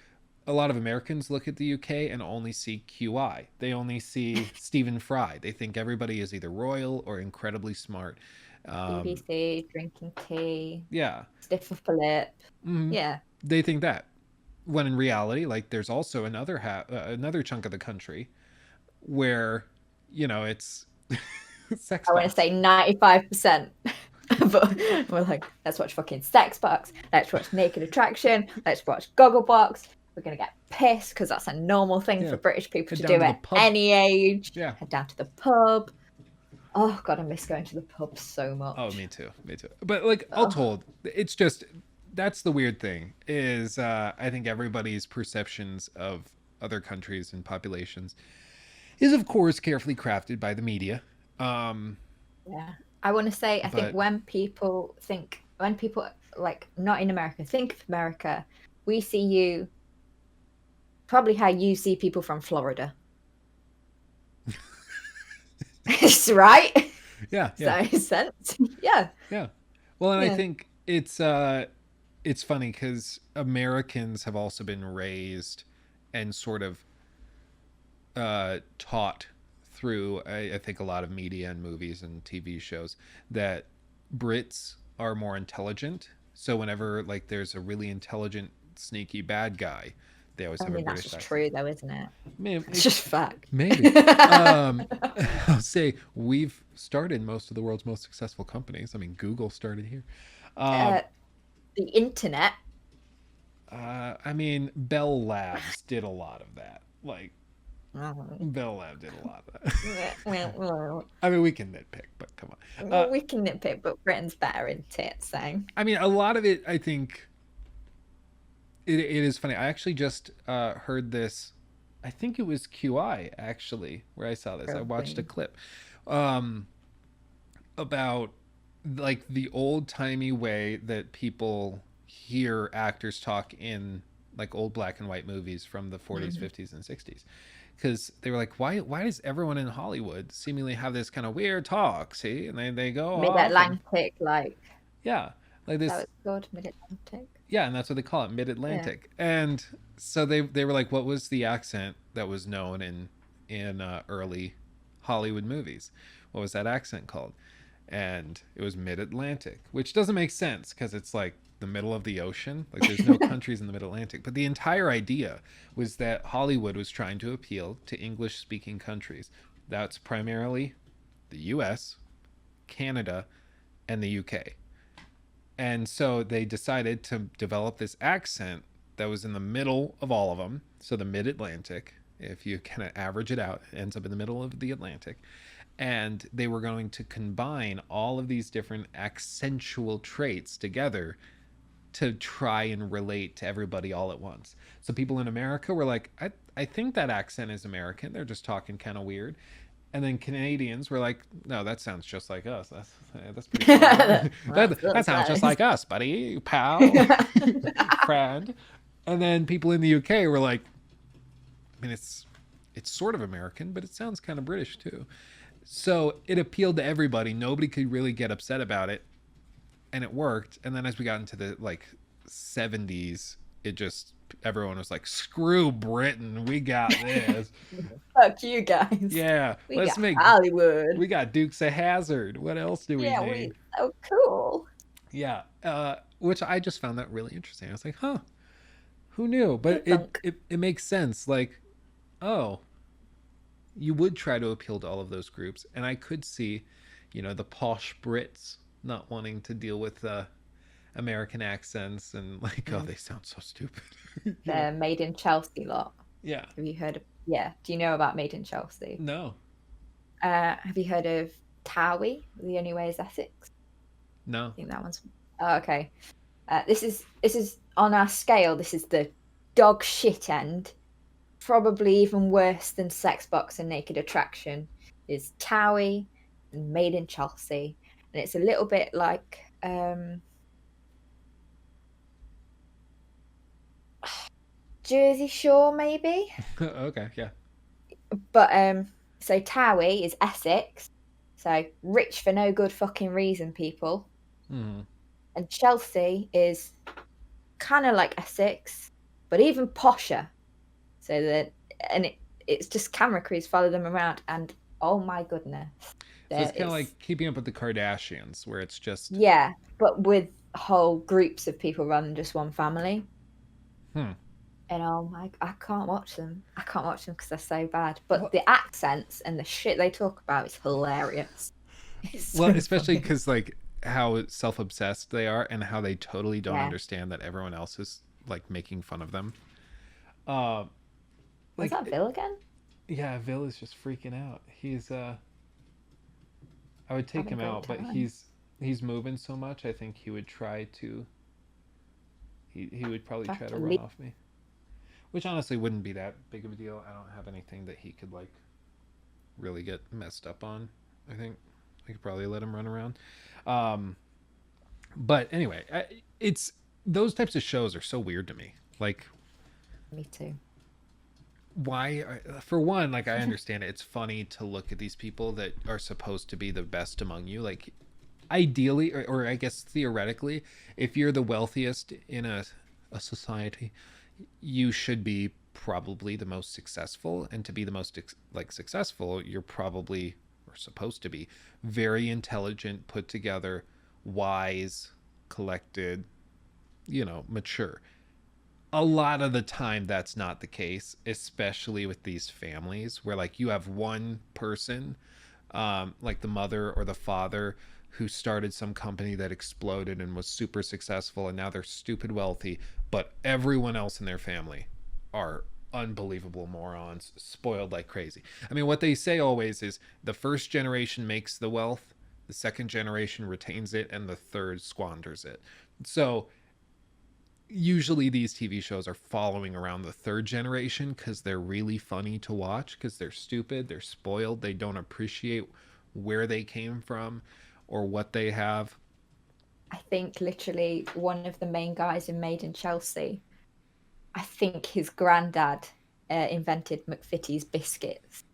a lot of Americans look at the UK and only see QI. They only see Stephen Fry. They think everybody is either royal or incredibly smart. BBC, drinking tea, Yeah. stiff upper lip. Mhm. Yeah. They think that. When in reality, like there's also another chunk of the country where, it's sex I want to box. say 95%. But we're like, let's watch fucking Sex Box. Let's watch Naked Attraction. Let's watch Gogglebox. We're going to get pissed because that's a normal thing Yeah. for British people Head to down do to the at pub. any age. Yeah. Head down to the pub. Oh, God, I miss going to the pub so much. Oh, me too. Me too. But like all Oh, told, it's just that's the weird thing is I think everybody's perceptions of other countries and populations is of course carefully crafted by the media. Um, yeah. I want to say, I think but when people like not in America, think of America, we see you probably how you see people from Florida. Right? yeah, Does yeah, that make sense? Yeah. yeah. Well, and I Yeah. think it's funny because Americans have also been raised and sort of taught through I think a lot of media and movies and TV shows that Brits are more intelligent. So whenever like there's a really intelligent, sneaky bad guy, they always I have a mean, that's British just accent. true, though, isn't it? Maybe, It's just fact. maybe. I'll say we've started most of the world's most successful companies. I mean, Google started here. uh, Um, the internet. I mean, Bell Labs did a lot of that. Like Well, Bell Lab did a lot of that. well, I mean, we can nitpick, but come on. we can nitpick, but Britain's better in tits, saying. I mean, a lot of it, I think, it is funny. I actually just heard this. I think it was QI actually where I saw this. I watched a Probably. clip about like the old timey way that people hear actors talk in like old black and white movies from the 40s, Mhm. 50s, and 60s. Because they were like, why does everyone in Hollywood seemingly have this kind of weird talk? See, and they go off and Mid-Atlantic, like, yeah, like is that what this. it's called? Mid-Atlantic? Yeah, and that's what they call it, Mid Yeah. Atlantic. And so they were like, what was the accent that was known in early Hollywood movies? What was that accent called? And it was Mid Atlantic, which doesn't make sense because it's like the middle of the ocean. Like there's no countries in the Mid Atlantic. But the entire idea was that Hollywood was trying to appeal to English speaking countries. That's primarily the US, Canada, and the UK. And so they decided to develop this accent that was in the middle of all of them. So the mid Atlantic, if you kind of average it out, it ends up in the middle of the Atlantic. And they were going to combine all of these different accentual traits together to try and relate to everybody all at once. So people in America were like, I think that accent is American. They're just talking kind of weird. And then Canadians were like, no, that sounds just like us. That's pretty far. That That's sounds just nice. like us, buddy, pal, friend. And then people in the UK were like, I mean, it's sort of American, but it sounds kind of British too. So it appealed to everybody. Nobody could really get upset about it, and it worked. And then as we got into the like 70s, it just everyone was like, screw Britain, we got this. Fuck you guys. Yeah, We let's got make Hollywood. we got Dukes of Hazard. What else do we Yeah, we need? so cool. Yeah, which I just found that really interesting. I was like, huh, who knew? But Thunk. it makes sense. Like, oh, you would try to appeal to all of those groups, and I could see, the posh Brits not wanting to deal with American accents and like, oh, Mm. they sound so stupid. The Made in Chelsea lot. Yeah. Have you heard of? Yeah. Do you know about Made in Chelsea? No. Have you heard of Towie? The Only Way is Essex. I No. think that one's. Oh, okay. This is on our scale. This is the dog shit end. Probably even worse than Sex Box and Naked Attraction is Towie and Made in Chelsea, and it's a little bit like Jersey Shore maybe, Okay. Yeah. but so Towie is Essex, so rich for no good fucking reason, people, Hmm. and Chelsea is kind of like Essex, but even posher. So that and it's just camera crews follow them around, and oh my goodness, So there it's kind of is like Keeping Up with the Kardashians, where it's just, yeah, but with whole groups of people rather than just one family. hmm. And oh my, I can't watch them. I can't watch them because they're so bad. But Well, the accents and the shit they talk about is hilarious. It's well, so especially funny. because like how self-obsessed they are and how they totally don't Yeah. understand that everyone else is like making fun of them. Uh, Was like that Bill again? yeah, Vil is just freaking out. He's I would take Having a him great out, but time. he's moving so much. I think he would try to he would probably Try try to to run leave. off me, which honestly wouldn't be that big of a deal. I don't have anything that he could like really get messed up on. I think I could probably let him run around. Um, but anyway, it's those types of shows are so weird to me. Like, Me too. why? For one, like I understand it. It's funny to look at these people that are supposed to be the best among you. Like, ideally, or I guess theoretically, if you're the wealthiest in a society, you should be probably the most successful, and to be the most like successful, you're probably or supposed to be very intelligent, put together, wise, collected, mature. A lot of the time that's not the case, especially with these families where like you have one person, like the mother or the father, who started some company that exploded and was super successful, and now they're stupid wealthy, but everyone else in their family are unbelievable morons, spoiled like crazy. I mean, what they say always is the first generation makes the wealth, the second generation retains it, and the third squanders it. So usually these TV shows are following around the third generation because they're really funny to watch, because they're stupid, they're spoiled, they don't appreciate where they came from or what they have. I think literally one of the main guys in Made in Chelsea, I think his granddad invented McVitie's biscuits.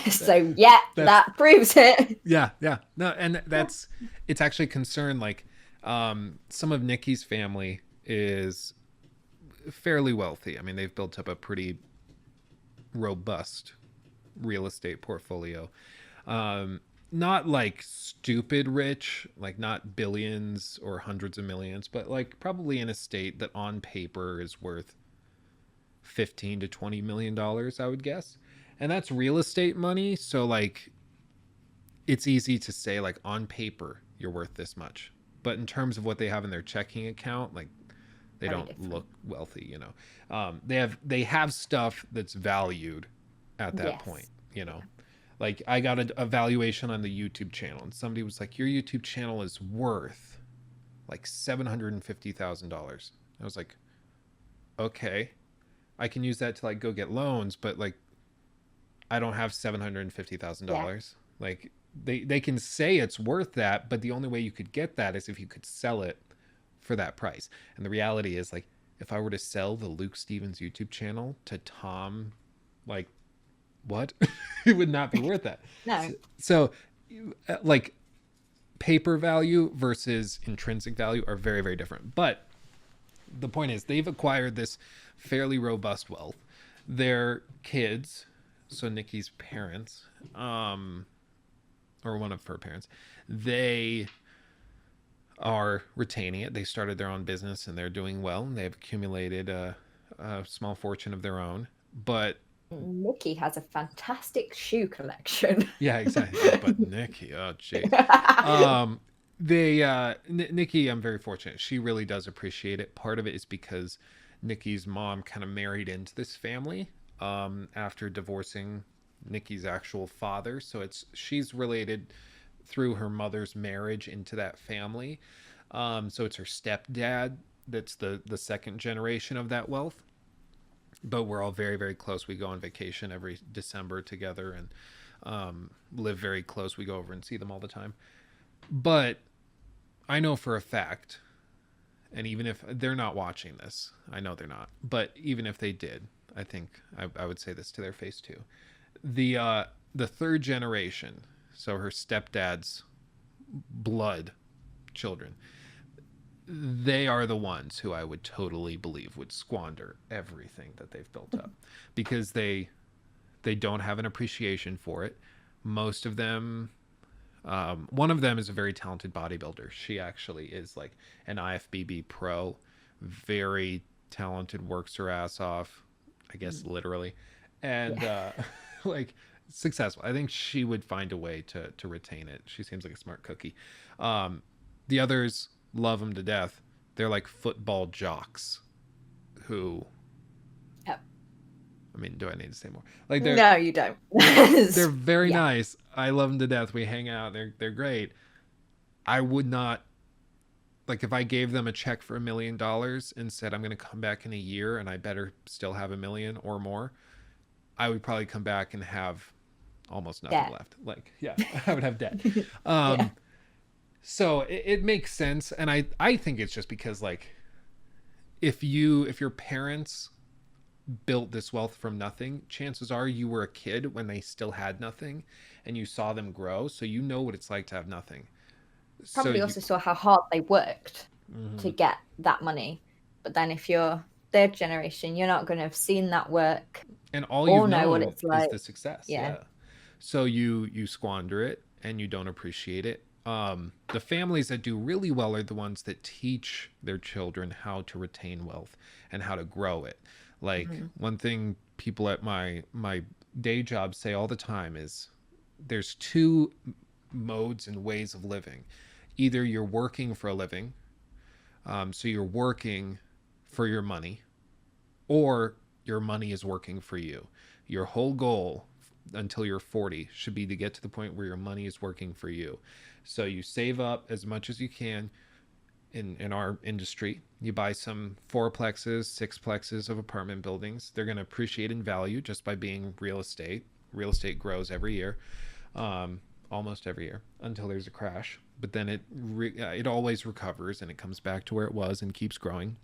So yeah, That's that proves it. yeah, yeah. No, and that's it's actually a concern. Like, some of Nikki's family is fairly wealthy. I mean, they've built up a pretty robust real estate portfolio. Not like stupid rich, like not billions or hundreds of millions, but like probably an estate that on paper is worth 15 to 20 million dollars, I would guess. And that's real estate money, so like it's easy to say like on paper you're worth this much. But in terms of what they have in their checking account, like they Very don't different. look wealthy. They have stuff that's valued at that point, Yes. you know. Like I got a valuation on the YouTube channel, and somebody was like, "Your YouTube channel is worth like $750,000." I was like, "Okay, I can use that to like go get loans, but like I don't have $750,000. Yeah. Like they can say it's worth that, but the only way you could get that is if you could sell it for that price. And the reality is, like, if I were to sell the Luke Stevens YouTube channel to Tom, like, what? It would not be worth that. No. So, like, paper value versus intrinsic value are very, very different. But the point is, they've acquired this fairly robust wealth. Their kids, so Nikki's parents, or one of her parents, they are retaining it. They started their own business and they're doing well, and they've accumulated a small fortune of their own. But Nikki has a fantastic shoe collection. yeah, exactly. But Nikki, oh jeez. They Nikki, I'm very fortunate. She really does appreciate it. Part of it is because Nikki's mom kind of married into this family after divorcing Nikki's actual father. So she's related through her mother's marriage into that family. So it's her stepdad that's the second generation of that wealth. But we're all very, very close. We go on vacation every December together and live very close. We go over and see them all the time. But I know for a fact, and even if they're not watching this, I know they're not, but even if they did, I think I would say this to their face too. The third generation, so her stepdad's blood children, they are the ones who I would totally believe would squander everything that they've built up because they don't have an appreciation for it. Most of them, one of them is a very talented bodybuilder. She actually is like an IFBB pro, very talented, works her ass off, I guess literally, and like successful. I think she would find a way to retain it. She seems like a smart cookie. The others love them to death. They're like football jocks who, Yep. I mean, do I need to say more? Like No, you don't. they're very Yeah. nice. I love them to death. We hang out. They're great. I would not, like, if I gave them a check for $1 million and said I'm going to come back in a year and I better still have 1 million or more, I would probably come back and have almost nothing Yeah. left. Like, yeah, I would have debt. Yeah. So it makes sense, and I think it's just because, like, if your parents built this wealth from nothing, chances are you were a kid when they still had nothing and you saw them grow, so you know what it's like to have nothing. So Probably you also saw how hard they worked to mhm. get that money. But then if you're third generation, you're not going to have seen that work And all you've or know what known it's is like. the success. Yeah. Yeah. So you squander it and you don't appreciate it. The families that do really well are the ones that teach their children how to retain wealth and how to grow it. Like, Mm-hmm. one thing people at my day job say all the time is there's two modes and ways of living. Either you're working for a living, so you're working for your money, or your money is working for you. Your whole goal until you're 40 should be to get to the point where your money is working for you. So you save up as much as you can. In our industry, you buy some fourplexes, sixplexes of apartment buildings. They're going to appreciate in value just by being real estate. Real estate grows every year, almost every year, until there's a crash. But then it always recovers and it comes back to where it was and keeps growing.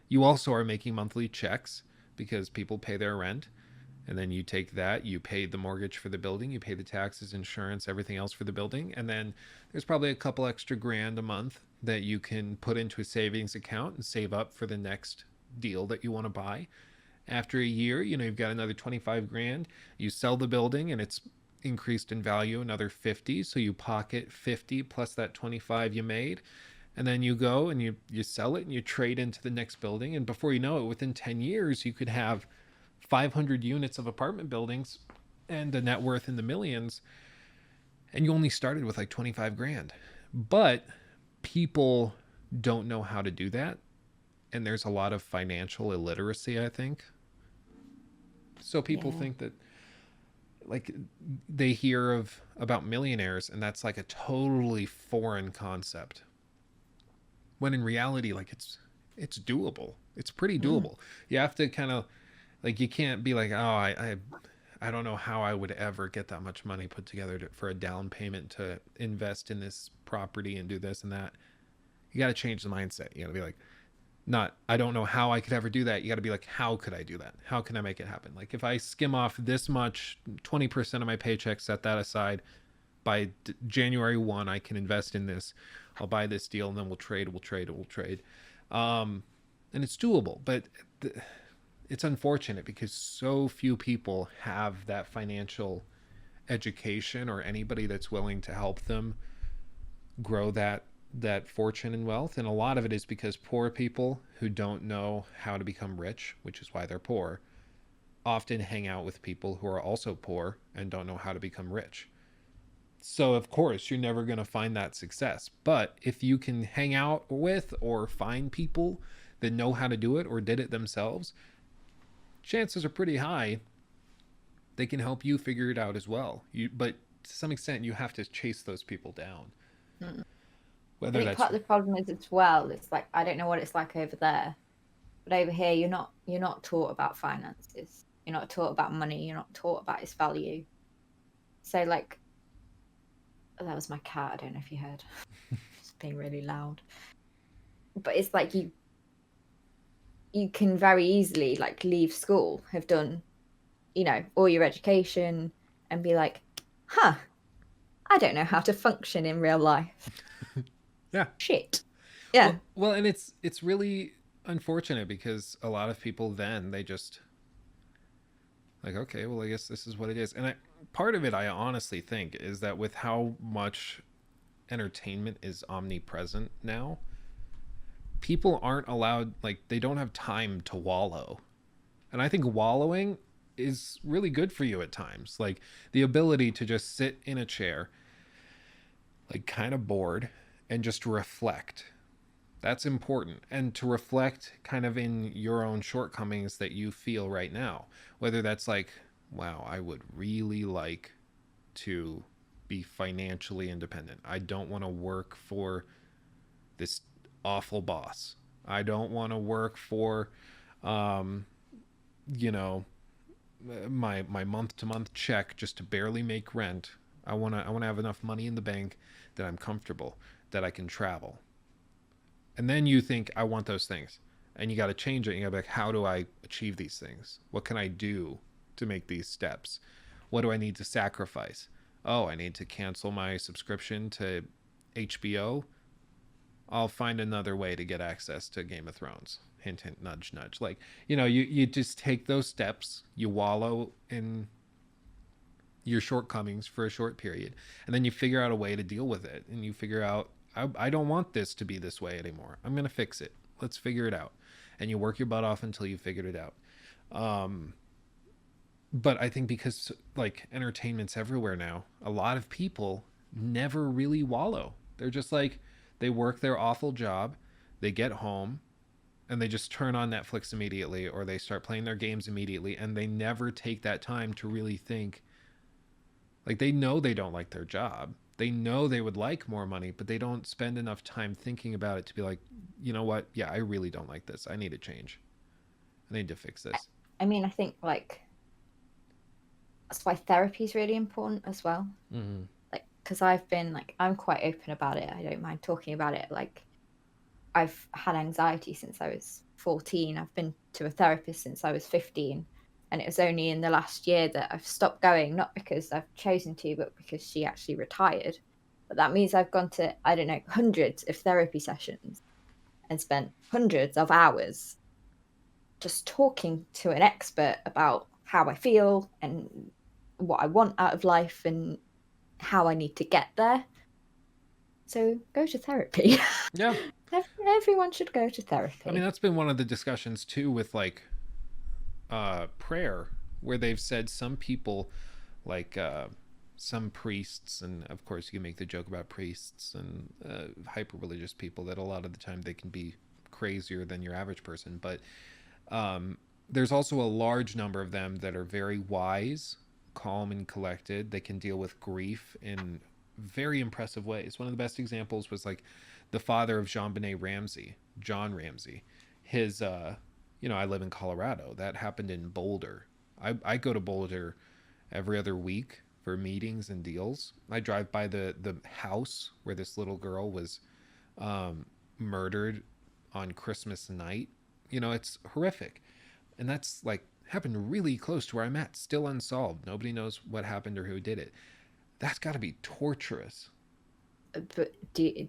You also are making monthly checks because people pay their rent, and then you take that, you pay the mortgage for the building, you pay the taxes, insurance, everything else for the building, and then there's probably a couple extra grand a month that you can put into a savings account and save up for the next deal that you want to buy. After a year, you've got another 25 grand. You sell the building and it's increased in value another 50, so you pocket 50 plus that 25 you made, and then you go and you sell it and you trade into the next building, and before you know it, within 10 years you could have 500 units of apartment buildings and a net worth in the millions, and you only started with like 25 grand. But people don't know how to do that, and there's a lot of financial illiteracy, I think. So people Yeah. think that, like, they hear about millionaires and that's like a totally foreign concept, when in reality, like, it's doable. It's pretty Mm. doable. You have to kind of Like you can't be like, oh, I don't know how I would ever get that much money put together for a down payment to invest in this property and do this and that. You got to change the mindset. You got to be like, not, I don't know how I could ever do that. You got to be like, how could I do that? How can I make it happen? Like if I skim off this much, 20% of my paycheck, set that aside, by January 1, I can invest in this. I'll buy this deal and then we'll trade. And it's doable, but it's unfortunate because so few people have that financial education or anybody that's willing to help them grow that fortune and wealth. And a lot of it is because poor people who don't know how to become rich, which is why they're poor, often hang out with people who are also poor and don't know how to become rich. So of course you're never going to find that success. But if you can hang out with or find people that know how to do it or did it themselves, chances are pretty high they can help you figure it out as well. But to some extent you have to chase those people down. Mm. I Whether think that's part of the problem is as well, it's like I don't know what it's like over there, but over here you're not taught about finances. You're not taught about money. You're not taught about its value. So like that was my cat. I don't know if you heard. It's being really loud. But it's like you can very easily like leave school, have done, all your education and be like, huh, I don't know how to function in real life. yeah. Shit. Yeah. Well, and it's really unfortunate because a lot of people then they just like, okay, well, I guess this is what it is. And part of it, I honestly think, is that with how much entertainment is omnipresent now, people aren't allowed, like, they don't have time to wallow. And I think wallowing is really good for you at times. Like, the ability to just sit in a chair, like, kind of bored, and just reflect. That's important. And to reflect kind of in your own shortcomings that you feel right now. Whether that's like, wow, I would really like to be financially independent. I don't want to work for this awful boss. I don't want to work for, um, you know, my month to month check just to barely make rent. I want to have enough money in the bank that I'm comfortable, that I can travel. And then you think, I want those things. And you got to change it. You got to be like, how do I achieve these things? What can I do to make these steps? What do I need to sacrifice? Oh, I need to cancel my subscription to HBO. I'll find another way to get access to Game of Thrones. Hint, hint, nudge, nudge. Like, you just take those steps, you wallow in your shortcomings for a short period, and then you figure out a way to deal with it. And you figure out, I don't want this to be this way anymore. I'm going to fix it. Let's figure it out. And you work your butt off until you figured it out. But I think because like entertainment's everywhere now, a lot of people never really wallow. They're just like, they work their awful job, they get home, and they just turn on Netflix immediately, or they start playing their games immediately, and they never take that time to really think. Like, they know they don't like their job. They know they would like more money, but they don't spend enough time thinking about it to be like, you know what? Yeah, I really don't like this. I need to change. I need to fix this. I mean, I think like that's why therapy is really important as well. Mm-hmm. Like, because I've been like, I'm quite open about it. I don't mind talking about it. Like, I've had anxiety since I was 14. I've been to a therapist since I was 15. And it was only in the last year that I've stopped going, not because I've chosen to, but because she actually retired. But that means I've gone to, I don't know, hundreds of therapy sessions and spent hundreds of hours just talking to an expert about how I feel and what I want out of life and how I need to get there. So go to therapy. Yeah. Everyone should go to I mean, therapy. that's been one of the discussions too with like prayer, where they've said some people, like some priests, and of course you can make the joke about priests and hyper religious people, that a lot of the time they can be crazier than your average person. But there's also a large number of them that are very wise, calm, and collected. They can deal with grief in very impressive ways. One of the best examples was like the father of Jean Benet Ramsey, John Ramsey. His I live in Colorado. That happened in Boulder. I go to Boulder every other week for meetings and deals. I drive by the house where this little girl was um, murdered on Christmas night. It's horrific. And that's like happened really close to where I'm at, still unsolved. Nobody knows what happened or who did it. That's got to be torturous. But do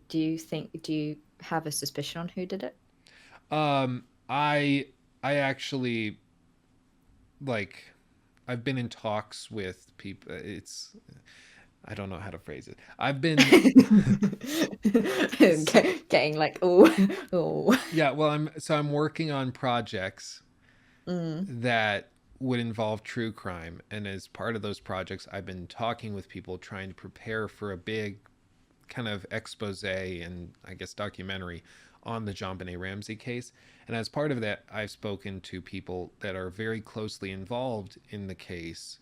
you have a suspicion on who did it? Um, I I actually like I've been in talks with people. It's I don't know how to phrase it. I've been Getting like, oh, oh. yeah. Well, I'm working on projects Mm. that would involve true crime, and as part of those projects, I've been talking with people trying to prepare for a big kind of expose and I guess documentary on the John Benet Ramsey case. And as part of that, I've spoken to people that are very closely involved in the case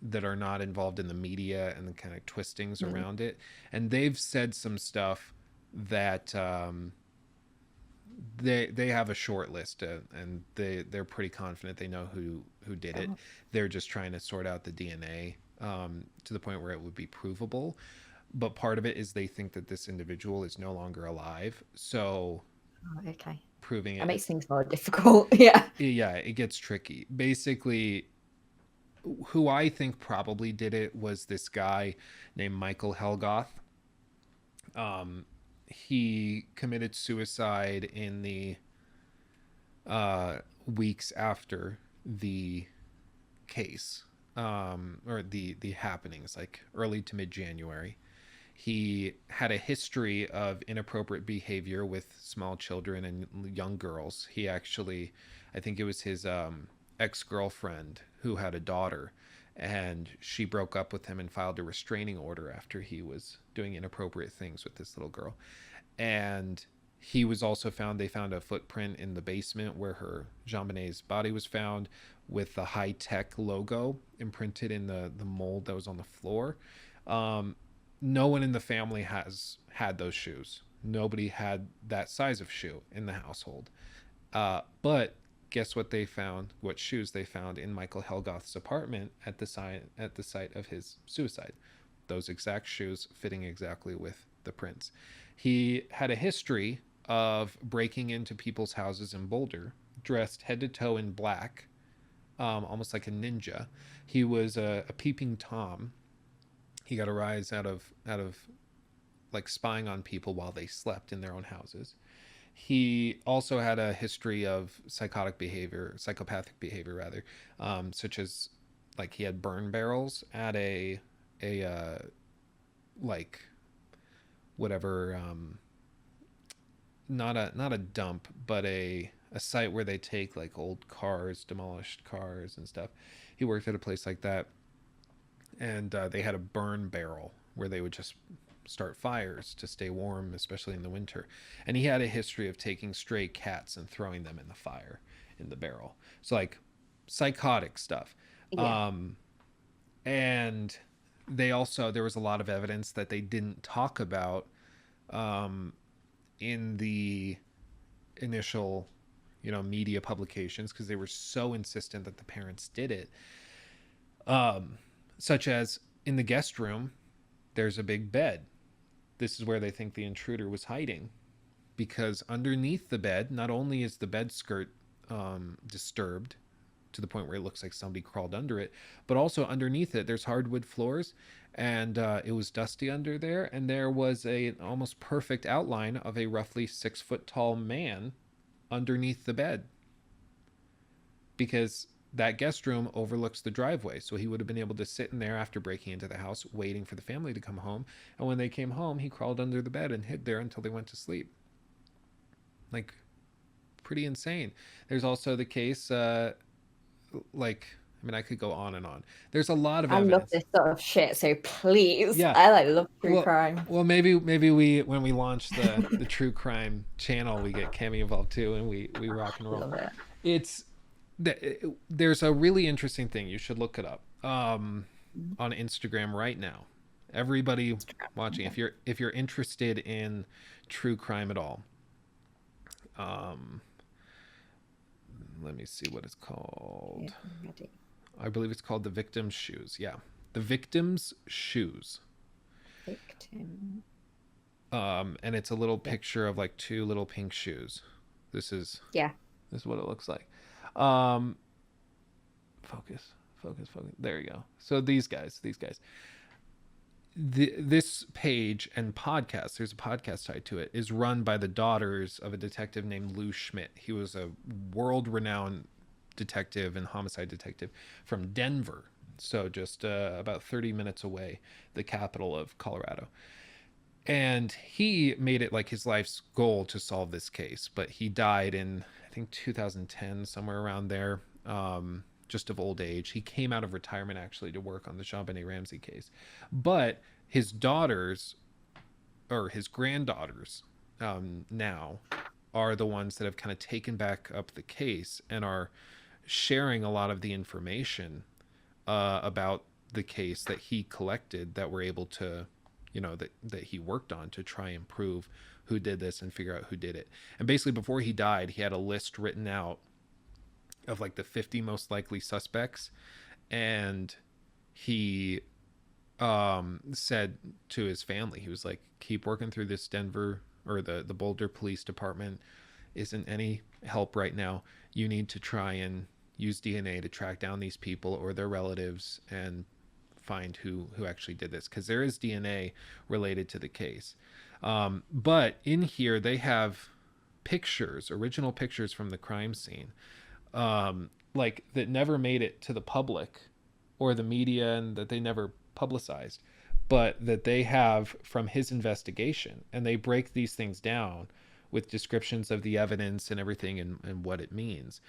that are not involved in the media and the kind of twistings Mm. around it. And they've said some stuff that they have a short list and they're pretty confident they know who did it. God. They're just trying to sort out the DNA to the point where it would be provable, but part of it is they think that this individual is no longer alive, so Oh, okay. proving That it, makes things more difficult. Yeah. yeah, it gets tricky. Basically, who I think probably did it was this guy named Michael Helgoth. um, he committed suicide in the weeks after the case, or the happenings, like early to mid January. He had a history of inappropriate behavior with small children and young girls. He actually, I think it was his ex girlfriend who had a daughter, and she broke up with him and filed a restraining order after he was doing inappropriate things with this little girl. And he was also found, they found a footprint in the basement where her Jean Benet's body was found, with the high tech logo imprinted in the mold that was on the floor. um, no one in the family has had those shoes. Nobody had that size of shoe in the household. But guess what they found? What shoes they found in Michael Helgoth's apartment at the site of his suicide? Those exact shoes fitting exactly with the prints. He had a history of breaking into people's houses in Boulder, dressed head to toe in black, almost like a ninja. He was a peeping tom. He got a rise out of like spying on people while they slept in their own houses. He also had a history of psychopathic behavior rather, such as like he had burn barrels at a like whatever, not a dump, but a site where they take like old cars, demolished cars and stuff. He worked at a place like that, and they had a burn barrel where they would just start fires to stay warm, especially in the winter. And he had a history of taking stray cats and throwing them in the fire in the barrel. So like psychotic stuff. Yeah. Um, and there was a lot of evidence that they didn't talk about um, in the initial media publications because they were so insistent that the parents did it. um, Such as in the guest room, there's a big bed. This is where they think the intruder was hiding, because underneath the bed, not only is the bed skirt disturbed to the point where it looks like somebody crawled under it, but also underneath it, there's hardwood floors, and it was dusty under there, and there was a almost perfect outline of a roughly 6 foot tall man underneath the bed, because that guest room overlooks the driveway. So he would have been able to sit in there after breaking into the house, waiting for the family to come home. And when they came home, he crawled under the bed and hid there until they went to sleep. Like, pretty insane. There's also the case, like, I mean, I could go on and on. There's a lot of I love evidence. this sort of shit, so please. Yeah. I like love true Well, crime. maybe we, when we launch the true crime channel, we get Cami involved too, and we rock and roll. Love it. It's there's a really interesting thing. You should look it up on Instagram right now. Everybody watching, Okay. if you're interested in true crime at all, um, Let me see what it's Yeah, called. I'm ready. I believe it's called The Victim's Shoes. Yeah. The Victim's Shoes. Victim. And it's a little Yeah. picture of like two little pink shoes. This is Yeah. this is what it looks like. Um, focus, focus. There you go. So these guys. This page and podcast, there's a podcast tied to it, is run by the daughters of a detective named Lou Schmidt. He was a world-renowned detective and homicide detective from Denver, so just about 30 minutes away, the capital of Colorado. And he made it like his life's goal to solve this case, but he died in, I think, 2010, somewhere around there, just of old age. He came out of retirement actually to work on the JonBenet Ramsey case, but his daughters, or his granddaughters, now are the ones that have kind of taken back up the case and are sharing a lot of the information about the case that he collected, that we're able to, that he worked on to try and prove who did this and figure out who did it. And basically, before he died, he had a list written out of like the 50 most likely suspects, and he said to his family, he was like, keep working through this. Denver, or the Boulder Police Department, isn't any help right now. You need to try and use DNA to track down these people or their relatives and find who actually did this, because there is DNA related to the case. But in here they have pictures, original pictures from the crime scene, like that never made it to the public or the media, and that they never publicized, but that they have from his investigation. And they break these things down with descriptions of the evidence and everything, and what it means.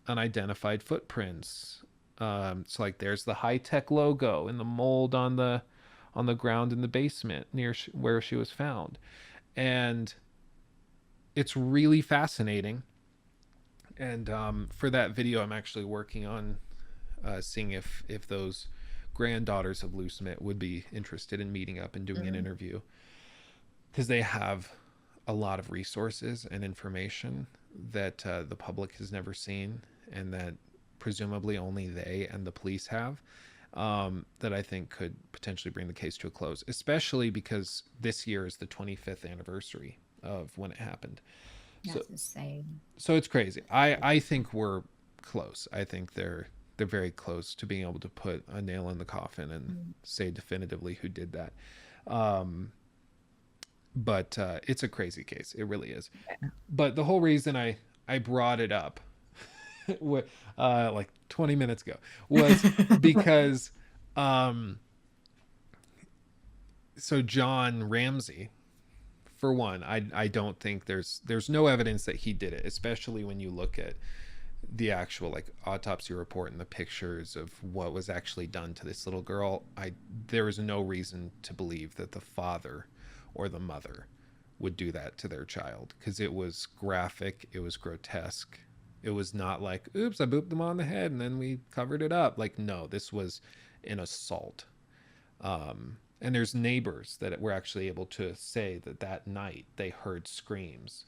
Unidentified footprints. So like there's the high tech logo in the mold on the ground in the basement near where she was found. And it's really fascinating. And for that video, I'm actually working on seeing if those granddaughters of Lou Smith would be interested in meeting up and doing an interview, because they have a lot of resources and information that the public has never seen, and that presumably only they and the police have, that I think could potentially bring the case to a close, especially because this year is the 25th anniversary of when it happened. So That's insane. so it's crazy. I think we're close. I think they're very close to being able to put a nail in the coffin and say definitively who did that. But it's a crazy case. It really is. But the whole reason I brought it up like 20 minutes ago was because so John Ramsey, for one, I don't think there's no evidence that he did it, especially when you look at the actual like autopsy report and the pictures of what was actually done to this little girl. There is no reason to believe that the father or the mother would do that to their child, because it was graphic, it was grotesque. It was not like, oops, I booped them on the head and then we covered it up. Like, no, this was an assault. And there's neighbors that were actually able to say that night they heard screams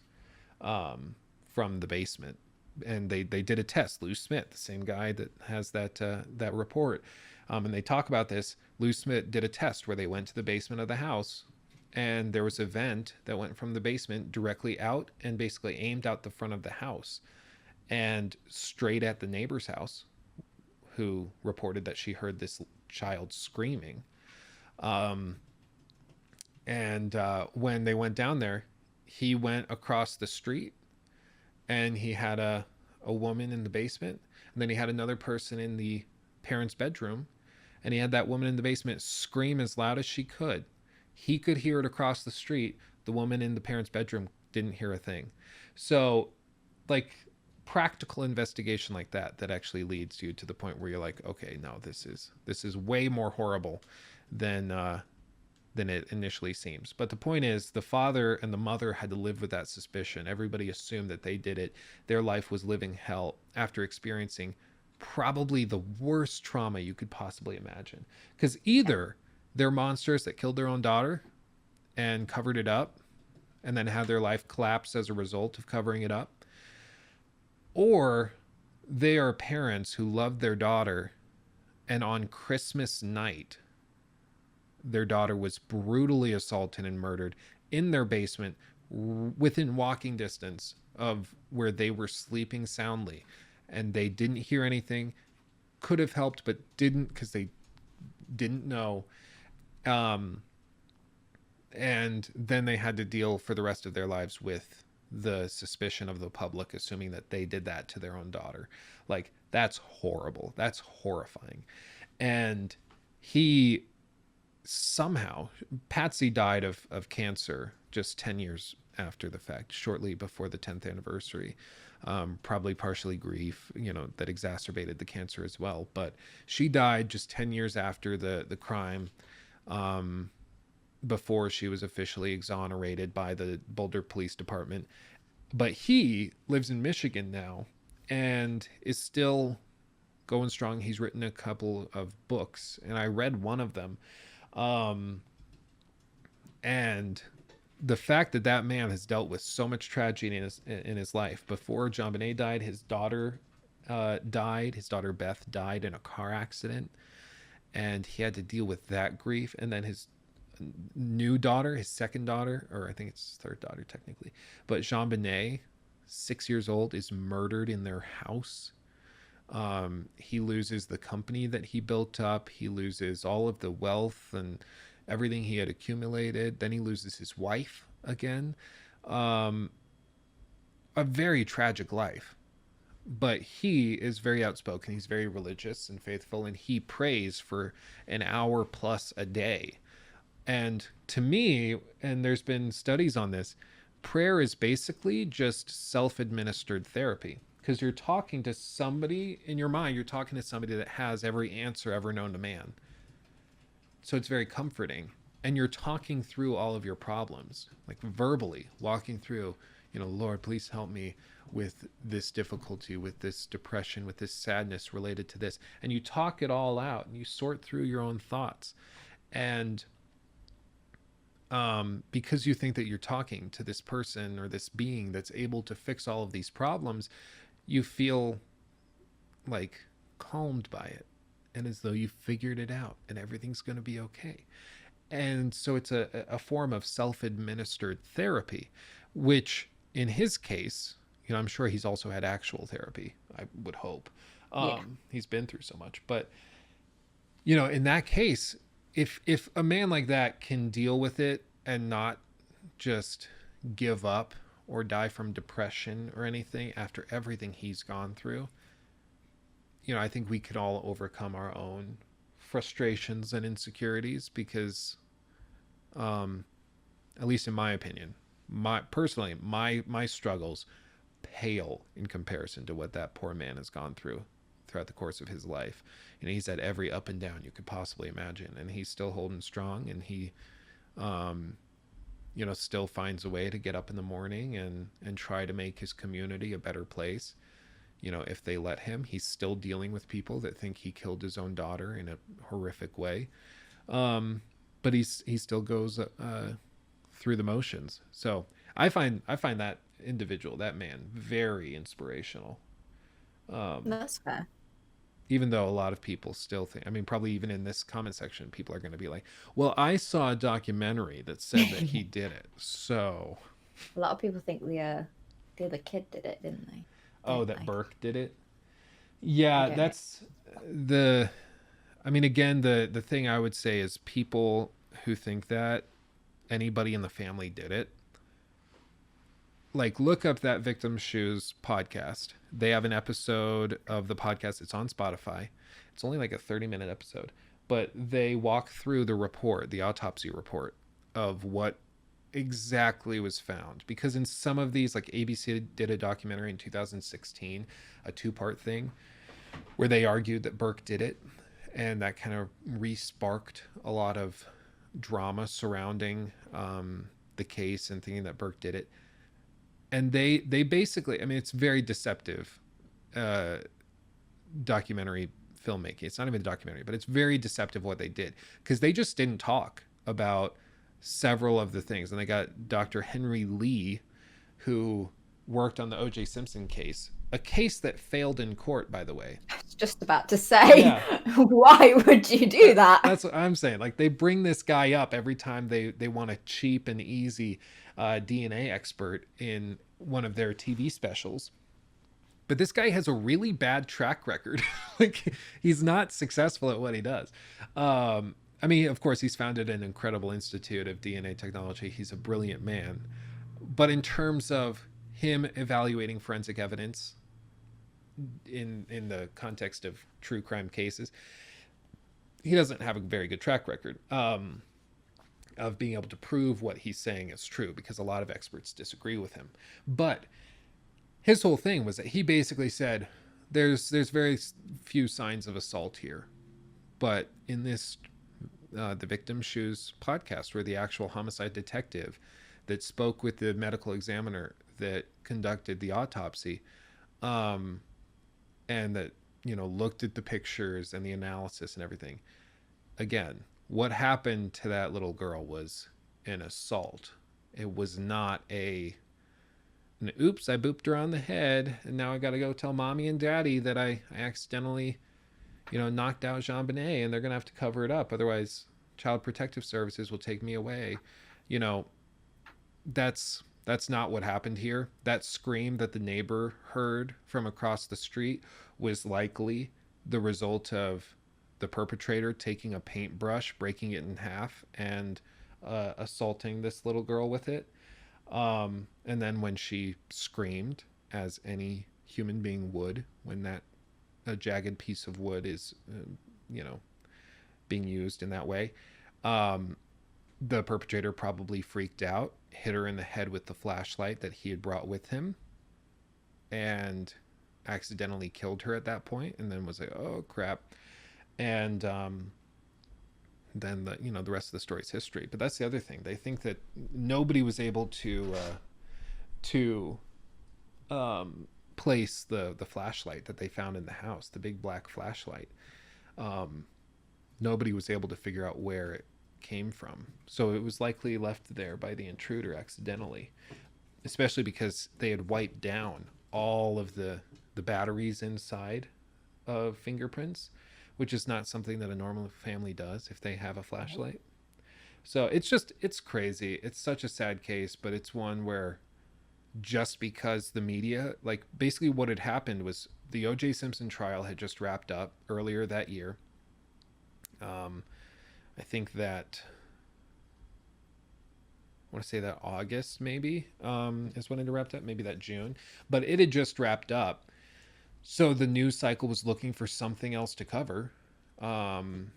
from the basement. And they did a test. Lou Smith, the same guy that has that report, and they talk about this. Lou Smith did a test where they went to the basement of the house, and there was a vent that went from the basement directly out and basically aimed out the front of the house and straight at the neighbor's house, who reported that she heard this child screaming. And when they went down there, he went across the street, and he had a woman in the basement, and then he had another person in the parents' bedroom, and he had that woman in the basement scream as loud as she could. He could hear it across the street. The woman in the parents' bedroom didn't hear a thing. So, like, practical investigation like that actually leads you to the point where you're like, okay, no, this is way more horrible than it initially seems. But the point is, the father and the mother had to live with that suspicion. Everybody assumed that they did it. Their life was living hell after experiencing probably the worst trauma you could possibly imagine. Because either they're monsters that killed their own daughter and covered it up and then had their life collapse as a result of covering it up, or they are parents who love their daughter, and on Christmas night their daughter was brutally assaulted and murdered in their basement, within walking distance of where they were sleeping soundly, and they didn't hear anything. Could have helped but didn't, because they didn't know. um and then they had to deal for the rest of their lives with the suspicion of the public assuming that they did that to their own daughter. Like, that's horrible, that's horrifying. And he somehow, Patsy died of cancer just 10 years after the fact, shortly before the 10th anniversary. Probably partially grief, that exacerbated the cancer as well. But she died just 10 years after the crime, before she was officially exonerated by the Boulder Police Department. But he lives in Michigan now and is still going strong. He's written a couple of books, and I read one of them. Um, and the fact that that man has dealt with so much tragedy in his life. Before JonBenet died, his daughter died. His daughter Beth died in a car accident, and he had to deal with that grief. And then his new daughter, his second daughter, or I think it's his third daughter technically, but JonBenet, 6 years old, is murdered in their house. He loses the company that he built up. He loses all of the wealth and everything he had accumulated. Then he loses his wife again. Um, a very tragic life. But he is very outspoken. He's very religious and faithful, and he prays for an hour plus a day. And to me, and there's been studies on this, prayer is basically just self administered therapy, because you're talking to somebody in your mind, you're talking to somebody that has every answer ever known to man. So it's very comforting. And you're talking through all of your problems, like verbally walking through, Lord, please help me with this difficulty, with this depression, with this sadness related to this. And you talk it all out and you sort through your own thoughts. And because you think that you're talking to this person or this being that's able to fix all of these problems, you feel like calmed by it, and as though you figured it out and everything's going to be okay. And so it's a form of self-administered therapy, which in his case, I'm sure he's also had actual therapy, I would hope. Yeah. He's been through so much. But in that case, if a man like that can deal with it and not just give up or die from depression or anything after everything he's gone through, I think we could all overcome our own frustrations and insecurities, because at least in my opinion, my struggles pale in comparison to what that poor man has gone through throughout the course of his life. He's had every up and down you could possibly imagine, and he's still holding strong, and he still finds a way to get up in the morning and try to make his community a better place. If they let him. He's still dealing with people that think he killed his own daughter in a horrific way. But he still goes through the motions. So I find that individual, that man, very inspirational. That's fair. Even though a lot of people still think, probably even in this comment section, people are going to be like, well, I saw a documentary that said that he did it. So A lot of people think the other kid did it, didn't they? oh, that Burke did it. Yeah, that's again, the thing I would say is, people who think that anybody in the family did it, like, look up that Victim's Shoes podcast. They have an episode of the podcast. It's on Spotify. It's only like a 30-minute episode, but they walk through the autopsy report of what exactly was found. Because in some of these, like ABC did a documentary in 2016, a 2-part thing, where they argued that Burke did it, and that kind of re-sparked a lot of drama surrounding the case and thinking that Burke did it. And they basically, it's very deceptive documentary filmmaking. It's not even a documentary, but it's very deceptive what they did, because they just didn't talk about several of the things. And they got Dr. Henry Lee, who worked on the O.J. Simpson case, a case that failed in court, by the way. I was just about to say, Yeah, why would you do that? that's what I'm saying. Like they bring this guy up every time they want a cheap and easy DNA expert in one of their TV specials. But this guy has a really bad track record. Like he's not successful at what he does. I mean, of course, he's founded an incredible institute of DNA technology. He's a brilliant man. But in terms of him evaluating forensic evidence in the context of true crime cases, he doesn't have a very good track record of being able to prove what he's saying is true because a lot of experts disagree with him. But his whole thing was that he basically said there's very few signs of assault here, but in this the Victim Shoes podcast, where the actual homicide detective that spoke with the medical examiner that conducted the autopsy, um, and that looked at the pictures and the analysis and everything, again, what happened to that little girl was an assault. It was not an oops, I booped her on the head, and now I got to go tell mommy and daddy that I accidentally, knocked out Jean Benet, and they're gonna have to cover it up. Otherwise, Child Protective Services will take me away. You know, that's not what happened here. That scream that the neighbor heard from across the street was likely the result of the perpetrator taking a paintbrush, breaking it in half, and assaulting this little girl with it. And then when she screamed, as any human being would, when that a jagged piece of wood is, you know, being used in that way, um, the perpetrator probably freaked out, hit her in the head with the flashlight that he had brought with him, and accidentally killed her at that point, and then was like, "Oh crap!" And then the rest of the story's history. But that's the other thing. They think that nobody was able to place the flashlight that they found in the house, the big black flashlight. Um, Nobody was able to figure out where it came from. So it was likely left there by the intruder accidentally, especially because they had wiped down all of the batteries inside of fingerprints, which is not something that a normal family does if they have a flashlight. So it's crazy. It's such a sad case, but it's one where just because the media, like basically what had happened was the O.J. Simpson trial had just wrapped up earlier that year. Um, I think that I want to say that August maybe is when it wrapped up, maybe that June, but it had just wrapped up. So the news cycle was looking for something else to cover. Um,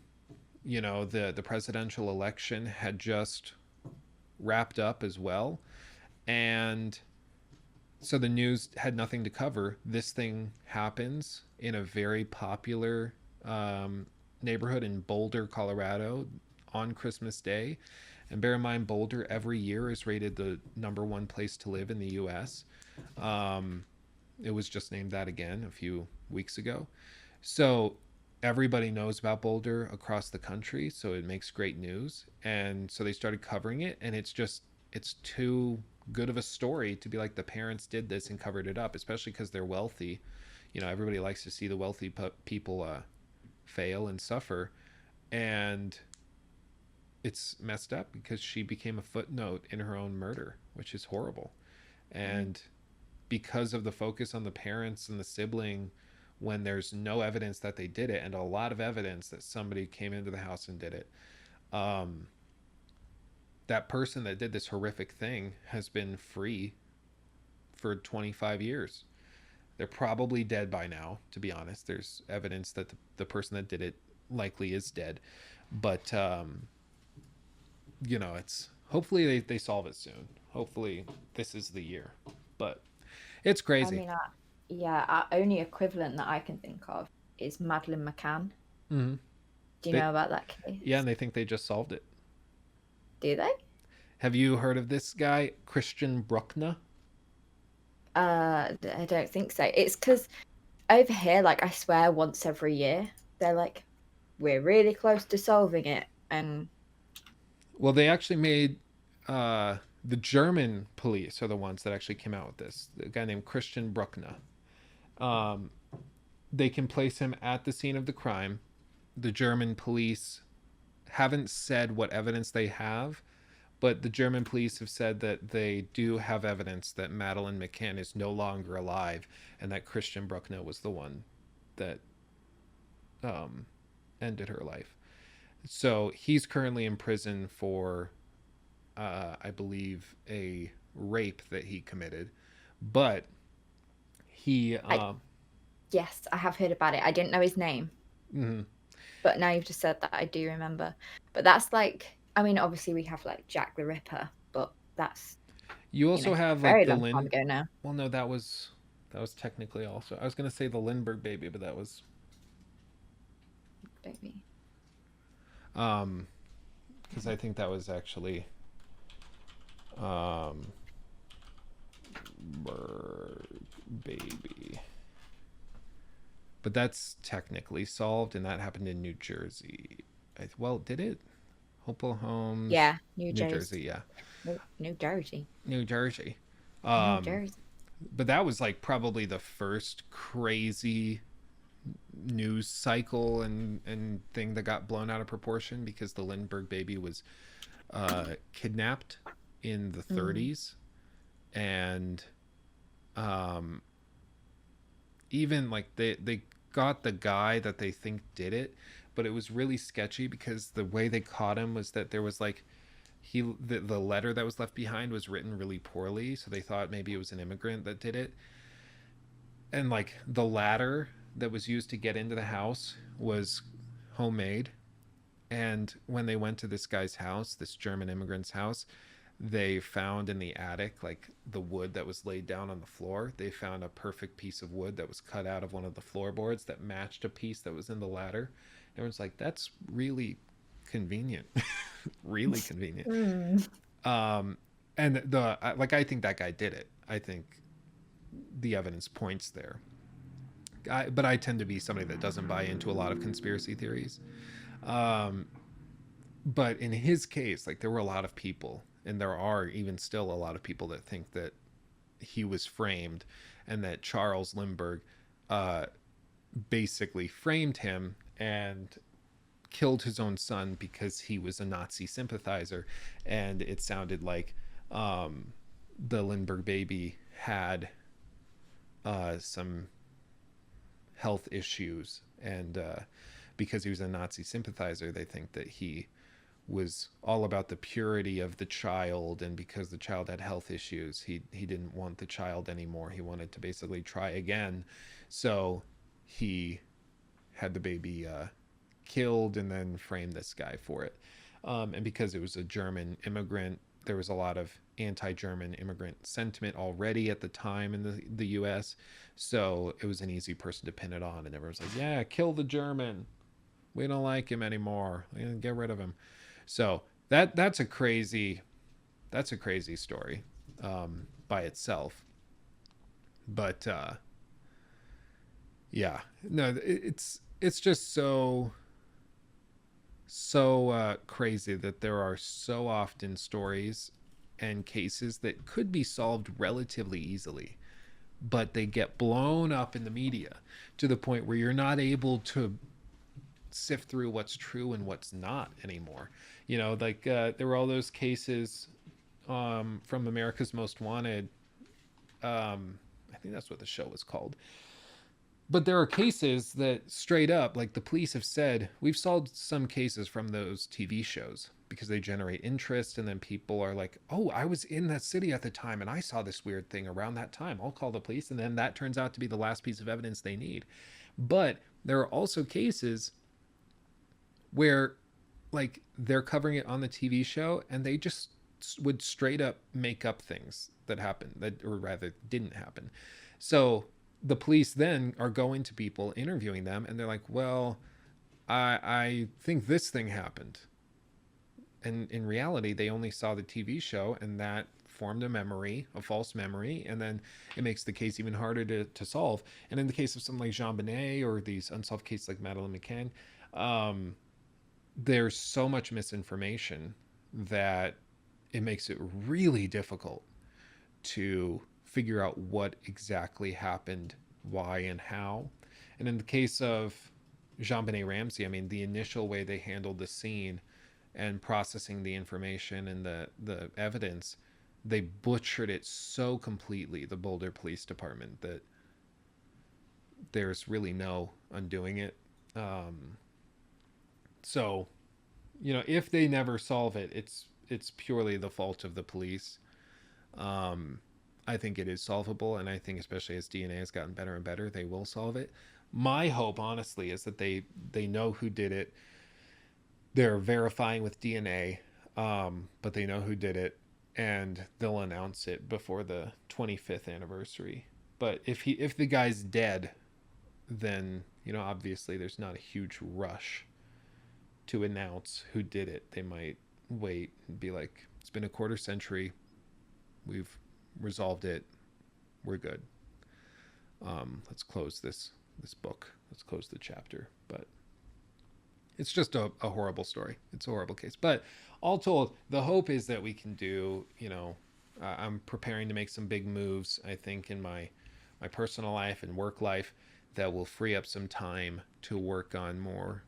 the presidential election had just wrapped up as well, and so the news had nothing to cover. This thing happens in a very popular neighborhood in Boulder, Colorado, on Christmas Day. And bear in mind, Boulder every year is rated the number one place to live in the U.S. Um, it was just named that again a few weeks ago. So everybody knows about Boulder across the country. So it makes great news. And so they started covering it. And it's too good of a story to be like the parents did this and covered it up, especially because they're wealthy. Everybody likes to see the wealthy people fail and suffer. And it's messed up because she became a footnote in her own murder, which is horrible. And because of the focus on the parents and the sibling, when there's no evidence that they did it and a lot of evidence that somebody came into the house and did it, um, that person that did this horrific thing has been free for 25 years. They're probably dead by now, to be honest. There's evidence that the person that did it likely is dead. But it's hopefully they solve it soon. Hopefully this is the year. But it's I crazy. mean, yeah, our only equivalent that I can think of is Madeleine McCann. Mm-hmm. Do you They, know about that yeah, case? and they think they just solved it. Do they? Have you heard of this guy, Christian Bruckner? I don't think so. It's because over here, like, I swear once every year, they're like, we're really close to solving it. And Well, they actually made the German police are the ones that actually came out with this. The guy named Christian Bruckner, Um, they can place him at the scene of the crime. The German police haven't said what evidence they have, but the German police have said that they do have evidence that Madeleine McCann is no longer alive and that Christian Bruckner was the one that um, ended her life. So he's currently in prison for, I believe, a rape that he committed. But he, I yes, I have heard about it. I didn't know his name, mhm. but now you've just said that, I do remember. But that's like, I mean, obviously we have like Jack the Ripper, but that's, You you know, also a have like very the long time Lynn. ago now. Well, no, that was technically also. I was gonna say the Lindbergh baby, but that was Baby. um because I think that was actually um baby. But that's technically solved, and that happened in New Jersey. Well, did it? Hopewell Homes, Yeah, New New Jersey. Jersey, yeah, New Jersey. New Jersey. New Um, Jersey. but that was like probably the first crazy news cycle and thing that got blown out of proportion because the Lindbergh baby was kidnapped in the Mm. 30s, and um, even like they got the guy that they think did it, but it was really sketchy because the way they caught him was that there was like the letter that was left behind was written really poorly, so they thought maybe it was an immigrant that did it, and like the ladder that was used to get into the house was homemade. And when they went to this guy's house, this German immigrant's house, they found in the attic like the wood that was laid down on the floor. They found a perfect piece of wood that was cut out of one of the floorboards that matched a piece that was in the ladder. Everyone's like, that's really convenient. Really convenient. Mm. um and the like, I think that guy did it. I think the evidence points there. But I tend to be somebody that doesn't buy into a lot of conspiracy theories. um but in his case, like, there were a lot of people, and there are even still a lot of people that think that he was framed, and that Charles Lindbergh uh, basically framed him and killed his own son because he was a Nazi sympathizer. And it sounded like um, the Lindbergh baby had some health issues, and because he was a Nazi sympathizer, they think that he was all about the purity of the child, and because the child had health issues, he didn't want the child anymore. He wanted to basically try again, so he had the baby killed and then framed this guy for it. And because it was a German immigrant, there was a lot of anti-German immigrant sentiment already at the time in the U.S., so it was an easy person to pin it on, and everyone's like, "Yeah, kill the German. We don't like him anymore. Get rid of him." So that's a crazy story by itself. But yeah, no, it's just so crazy that there are so often stories and cases that could be solved relatively easily, but they get blown up in the media to the point where you're not able to sift through what's true and what's not anymore. Like, there were all those cases from America's Most Wanted. I think that's what the show was called. But there are cases that straight up, like, the police have said, we've solved some cases from those TV shows because they generate interest, and then people are like, oh, I was in that city at the time and I saw this weird thing around that time. I'll call the police. And then that turns out to be the last piece of evidence they need. But there are also cases where, like, they're covering it on the TV show and they just would straight up make up things that happened, that, or rather didn't happen. So the police then are going to people, interviewing them, and they're like, well, I think this thing happened. And in reality, they only saw the TV show, and that formed a memory, a false memory, and then it makes the case even harder to solve. And in the case of something like Jean Bonnet, or these unsolved cases like Madeleine McCann, um, there's so much misinformation that it makes it really difficult to figure out what exactly happened why and how. And in the case of Jean-Benet Ramsey, I mean, the initial way they handled the scene and processing the information and the evidence, they butchered it so completely, the Boulder Police Department, that there's really no undoing it. Um, so, if they never solve it, it's purely the fault of the police. Um, I think it is solvable, and I think especially as DNA has gotten better and better, they will solve it. My hope, honestly, is that they know who did it. They're verifying with DNA, but they know who did it, and they'll announce it before the 25th anniversary. But if the guy's dead, then obviously there's not a huge rush to announce who did it. They might wait and be like, it's been a quarter century, we've resolved it, we're good. Let's close this book. Let's close the chapter. But it's just a horrible story. It's a horrible case. But all told, the hope is that we can do. I'm preparing to make some big moves. I think in my personal life and work life that will free up some time to work on more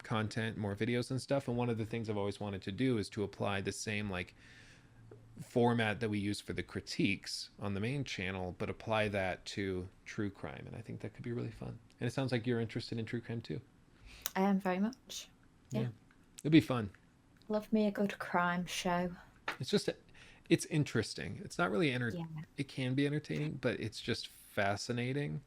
content, more videos and stuff. And one of the things I've always wanted to do is to apply the same like format that we use for the critiques on the main channel, but apply that to true crime. And I think that could be really fun. And it sounds like you're interested in true crime too. I am very much. Yeah. It'll be fun. Love me a good crime show. It's just, it's interesting. It's not really Yeah. It can be entertaining, but it's just fascinating.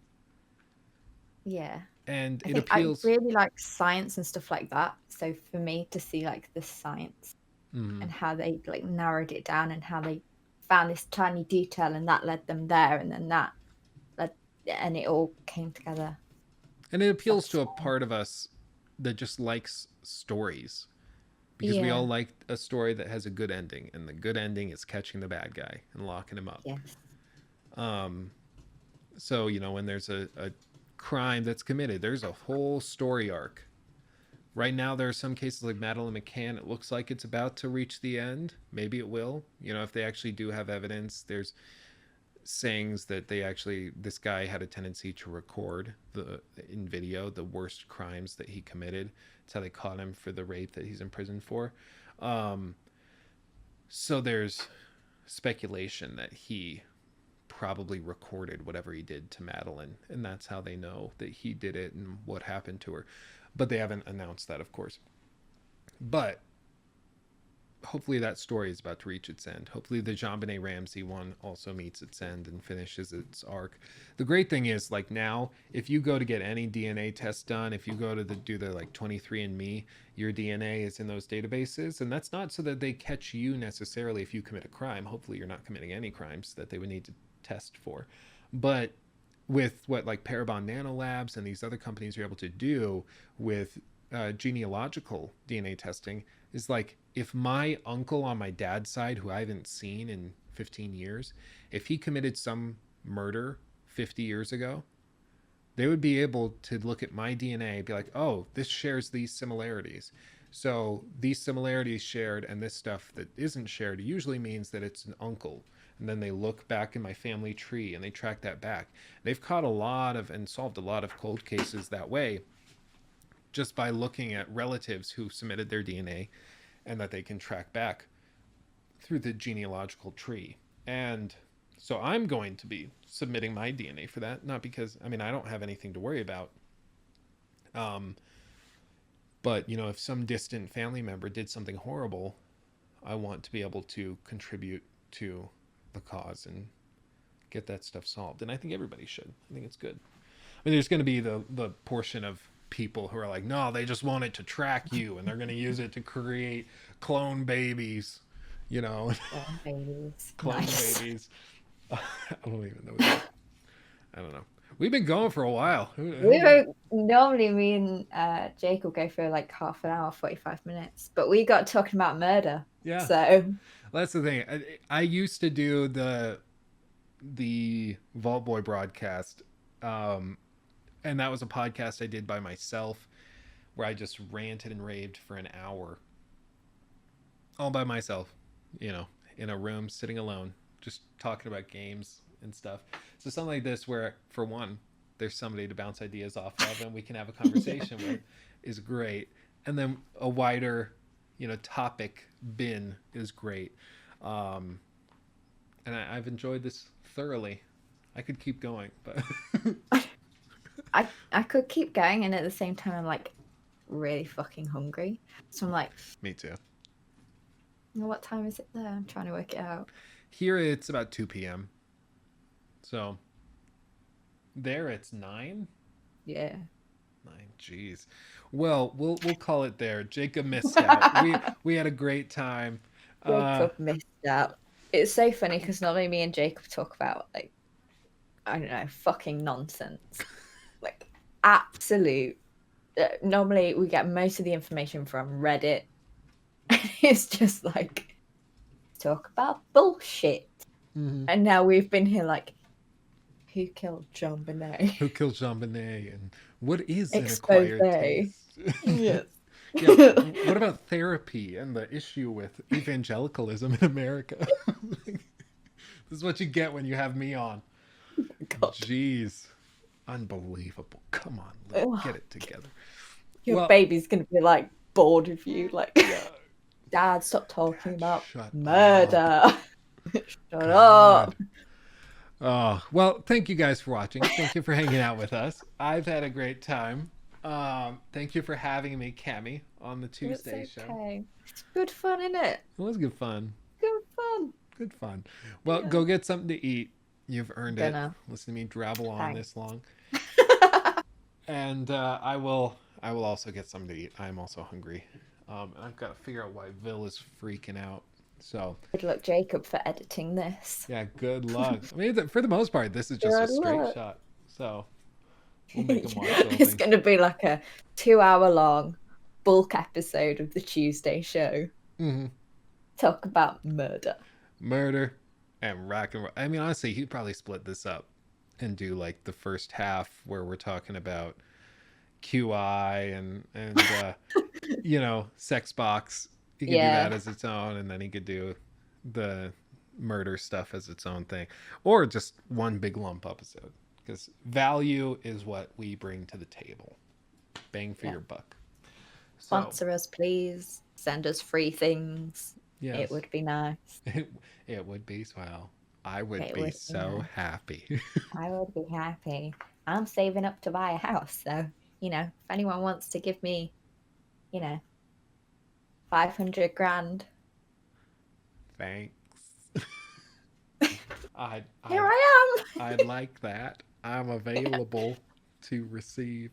Yeah. And I it think appeals. I really like science and stuff like that. So for me to see like the science Mhm. and how they like narrowed it down and how they found this tiny detail and that led them there and then that led, and it all came together. And it appeals to a Satisfying. part of us that just likes stories. Because we all Yeah. like a story that has a good ending, and the good ending is catching the bad guy and locking him up. Yes. Um, so when there's a crime that's committed, there's a whole story arc. Right now, there are some cases like Madeline McCann. It looks like it's about to reach the end. Maybe it will. If they actually do have evidence, there's sayings that this guy had a tendency to record in video the worst crimes that he committed. It's how they caught him for the rape that he's in prison for. Um, so there's speculation that he probably recorded whatever he did to Madeline, and that's how they know that he did it and what happened to her. But they haven't announced that, of course. But hopefully that story is about to reach its end. Hopefully the Jean-Benet Ramsey one also meets its end and finishes its arc. The great thing is, like, now, if you go to get any DNA test done, if you go to do the like 23andMe, your DNA is in those databases, and that's not so that they catch you necessarily if you commit a crime. Hopefully you're not committing any crimes that they would need to test for. But with what like Parabon Nanolabs and these other companies are able to do with genealogical DNA testing, is like, if my uncle on my dad's side, who I haven't seen in 15 years, if he committed some murder 50 years ago, they would be able to look at my DNA and be like, oh, this shares these similarities. So these similarities shared and this stuff that isn't shared usually means that it's an uncle. And then they look back in my family tree and they track that back. They've caught a lot of and solved a lot of cold cases that way, just by looking at relatives who submitted their DNA and that they can track back through the genealogical tree. And so I'm going to be submitting my DNA for that, not because, I mean, I don't have anything to worry about. Um, but, if some distant family member did something horrible, I want to be able to contribute to the cause and get that stuff solved. And I think everybody should. I think it's good. I mean, there's going to be the portion of people who are like, no, they just want it to track you and they're going to use it to create clone babies, Oh, babies. clone Nice. babies. I don't even know. I don't know. We've been going for a while. We were normally me and Jake will go for like half an hour, 45 minutes, but we got talking about murder. Yeah, So that's the thing. I used to do the Vault Boy broadcast, and that was a podcast I did by myself, where I just ranted and raved for an hour, all by myself, in a room, sitting alone, just talking about games and stuff. So something like this, where for one, there's somebody to bounce ideas off of, and we can have a Yeah. conversation with, is great. And then a wider, topic bin is great. Um, and I've enjoyed this thoroughly. I could keep going, but I could keep going, and at the same time, I'm like really fucking hungry. So I'm like, me too. what time is it there? I'm trying to work it out. Here it's about 2 p.m. So there it's 9. Yeah. 9. Jeez. Well, we'll call it there. Jacob missed out. We had a great time. Jacob missed out. It's so funny because normally me and Jacob talk about like, I don't know, fucking nonsense, like absolute. Normally we get most of the information from Reddit. It's just like talk about bullshit. Mm-hmm. And now we've been here like, who killed John Bonet? Who killed Jean Bonnet, and what is an Expose. acquired taste? Yes. Yeah. What about therapy and the issue with evangelicalism in America? This is what you get when you have me on. God. Jeez. Unbelievable. Come on, Luke, get it together. Your baby's gonna be like bored of you, like, Yeah. Dad, stop talking about Shut murder. Shut God. up. Oh, well, thank you guys for watching. Thank you for hanging out with us. I've had a great time. Thank you for having me, Cammie, on the Tuesday It's show. okay. It's good fun, isn't it? It was good fun. Good fun. Good fun. Well, go get something to eat. You've earned Dinner. it. Listen to me drabble on Thanks. this long. And I will also get something to eat. I'm also hungry. And I've got to figure out why Vil is freaking out. So Good luck, Jacob, for editing this. yeah, good luck. I mean, for the most part, this is just a Good straight luck. shot. So we'll make them watch the whole It's thing. going to be like a 2-hour long bulk episode of the Tuesday show. Mm-hmm. Talk about murder. Murder and rock and roll. I mean, honestly, he'd probably split this up and do like the first half where we're talking about QI and sex box. He could do that as its own, and then he could do the murder stuff as its own thing, or just one big lump episode. Because value is what we bring to the table. Bang for your buck. So, Sponsor us, please. Send us free things. yes. It would be nice. It would be swell. I would It be would be so nice. happy. I would be happy. I'm saving up to buy a house, so if anyone wants to give me, 500 grand. Thanks. Here I am. I'd like that. I'm available to receive.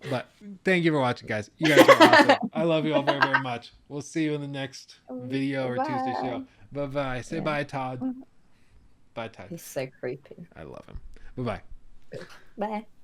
But thank you for watching, guys. You guys are awesome. I love you all very, very much. We'll see you in the next video or Tuesday show. Bye-bye. Say bye, Todd. Bye, Todd. He's so creepy. I love him. Bye-bye. Bye.